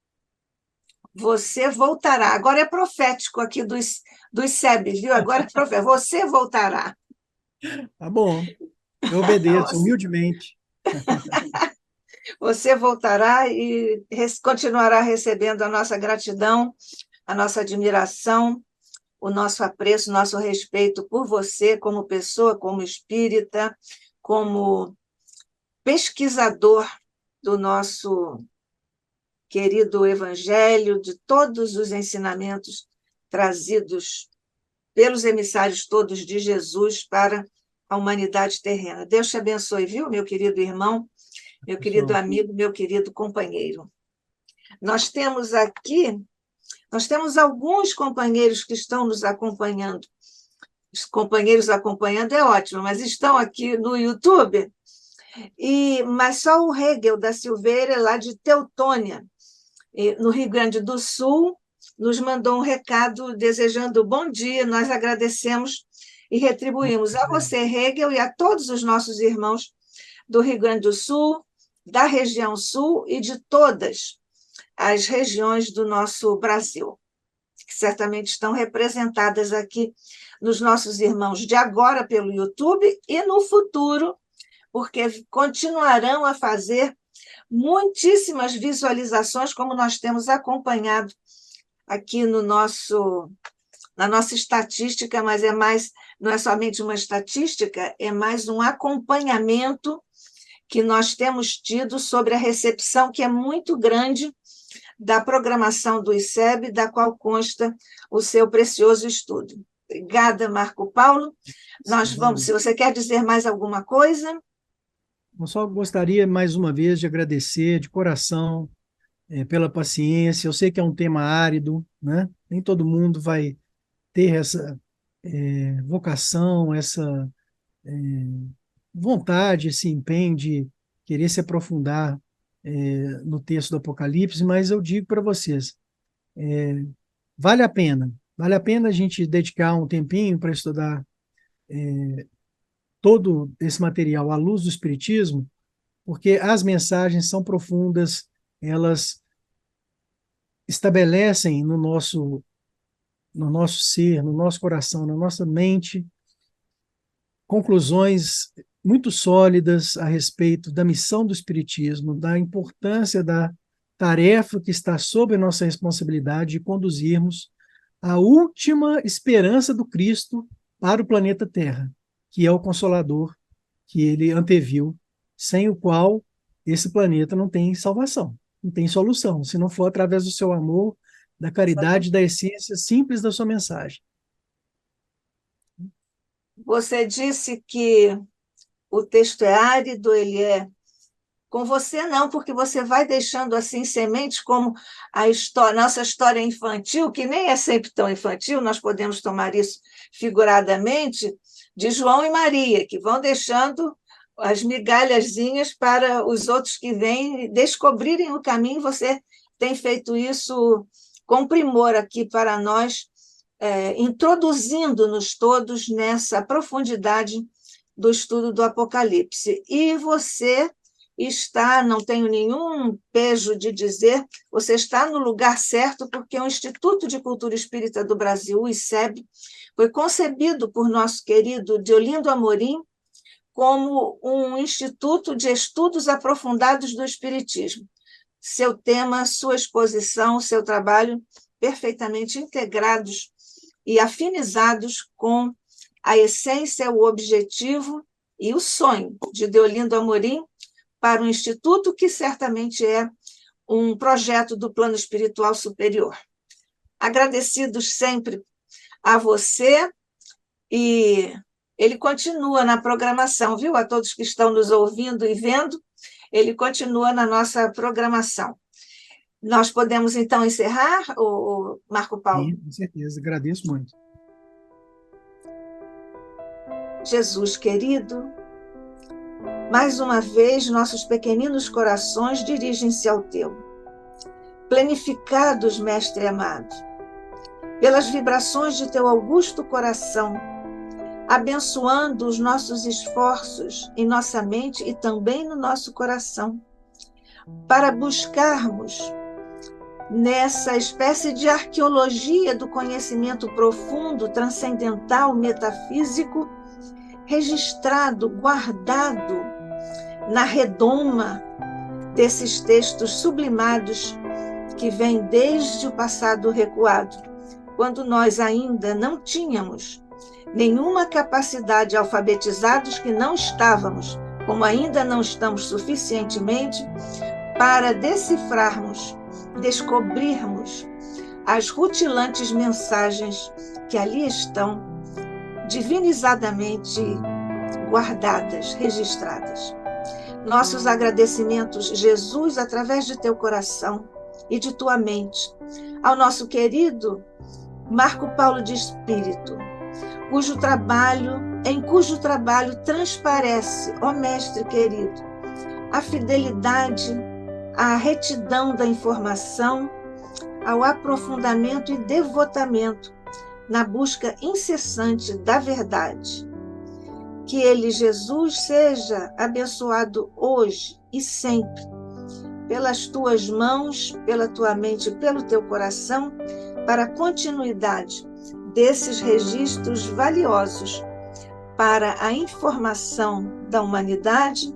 Você voltará. Agora é profético aqui dos SEB, viu? Agora é profético. Você voltará. Tá bom. Eu obedeço humildemente. Você voltará e continuará recebendo a nossa gratidão, a nossa admiração, o nosso apreço, o nosso respeito por você como pessoa, como espírita, como pesquisador do nosso querido Evangelho, de todos os ensinamentos trazidos pelos emissários todos de Jesus para a humanidade terrena. Deus te abençoe, viu, meu querido irmão, meu querido amigo, meu querido companheiro. Nós temos alguns companheiros que estão nos acompanhando. Os companheiros acompanhando é ótimo, mas estão aqui no YouTube. Mas só o Hegel da Silveira, lá de Teutônia, no Rio Grande do Sul, nos mandou um recado desejando bom dia. Nós agradecemos e retribuímos a você, Hegel, e a todos os nossos irmãos do Rio Grande do Sul, da região sul e de todas as regiões do nosso Brasil, que certamente estão representadas aqui nos nossos irmãos de agora pelo YouTube e no futuro, porque continuarão a fazer muitíssimas visualizações, como nós temos acompanhado aqui na nossa estatística, mas não é somente uma estatística, é mais um acompanhamento que nós temos tido sobre a recepção, que é muito grande, da programação do ICEB, da qual consta o seu precioso estudo. Obrigada, Marco Paulo. Nós vamos, se você quer dizer mais alguma coisa. Eu só gostaria, mais uma vez, de agradecer de coração pela paciência. Eu sei que é um tema árido, né? Nem todo mundo vai ter essa vocação, essa vontade, esse empenho de querer se aprofundar no texto do Apocalipse, mas eu digo para vocês, vale a pena a gente dedicar um tempinho para estudar todo esse material à luz do Espiritismo, porque as mensagens são profundas, elas estabelecem no nosso ser, no nosso coração, na nossa mente, conclusões muito sólidas a respeito da missão do Espiritismo, da importância da tarefa que está sob a nossa responsabilidade de conduzirmos a última esperança do Cristo para o planeta Terra, que é o Consolador que ele anteviu, sem o qual esse planeta não tem salvação, não tem solução, se não for através do seu amor, da caridade, da essência simples da sua mensagem. Você disse que o texto é árido, ele é... Com você não, porque você vai deixando assim sementes como nossa história infantil, que nem é sempre tão infantil, nós podemos tomar isso figuradamente, de João e Maria, que vão deixando as migalhazinhas para os outros que vêm descobrirem o caminho. Você tem feito isso com primor aqui para nós, introduzindo-nos todos nessa profundidade do estudo do Apocalipse. E você está, não tenho nenhum pejo de dizer, você está no lugar certo, porque o Instituto de Cultura Espírita do Brasil, o ICEB, foi concebido por nosso querido Deolindo Amorim como um instituto de estudos aprofundados do Espiritismo. Seu tema, sua exposição, seu trabalho, perfeitamente integrados e afinizados com a essência, o objetivo e o sonho de Deolindo Amorim para um instituto que certamente é um projeto do plano espiritual superior. Agradecidos sempre a você, e ele continua na programação, viu? A todos que estão nos ouvindo e vendo, ele continua na nossa programação. Nós podemos, então, encerrar, o Marco Paulo? Sim, com certeza, agradeço muito. Jesus querido, mais uma vez nossos pequeninos corações dirigem-se ao teu. Plenificados, Mestre amado, pelas vibrações de teu augusto coração, abençoando os nossos esforços em nossa mente e também no nosso coração, para buscarmos nessa espécie de arqueologia do conhecimento profundo, transcendental, metafísico, registrado, guardado na redoma desses textos sublimados que vêm desde o passado recuado, quando nós ainda não tínhamos nenhuma capacidade, alfabetizados que não estávamos, como ainda não estamos suficientemente, para decifrarmos, descobrirmos as rutilantes mensagens que ali estão divinizadamente guardadas, registradas. Nossos agradecimentos, Jesus, através de teu coração e de tua mente, ao nosso querido Marco Paulo de Espírito, em cujo trabalho transparece, ó Mestre querido, a fidelidade, a retidão da informação, ao aprofundamento e devotamento na busca incessante da verdade. Que ele, Jesus, seja abençoado hoje e sempre, pelas tuas mãos, pela tua mente, pelo teu coração, para a continuidade desses registros valiosos para a informação da humanidade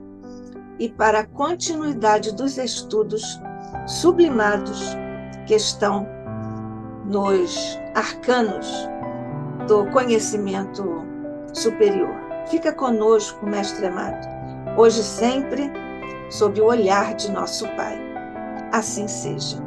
e para a continuidade dos estudos sublimados que estão nos arcanos do conhecimento superior. Fica conosco, Mestre amado, hoje e sempre, sob o olhar de nosso Pai. Assim seja.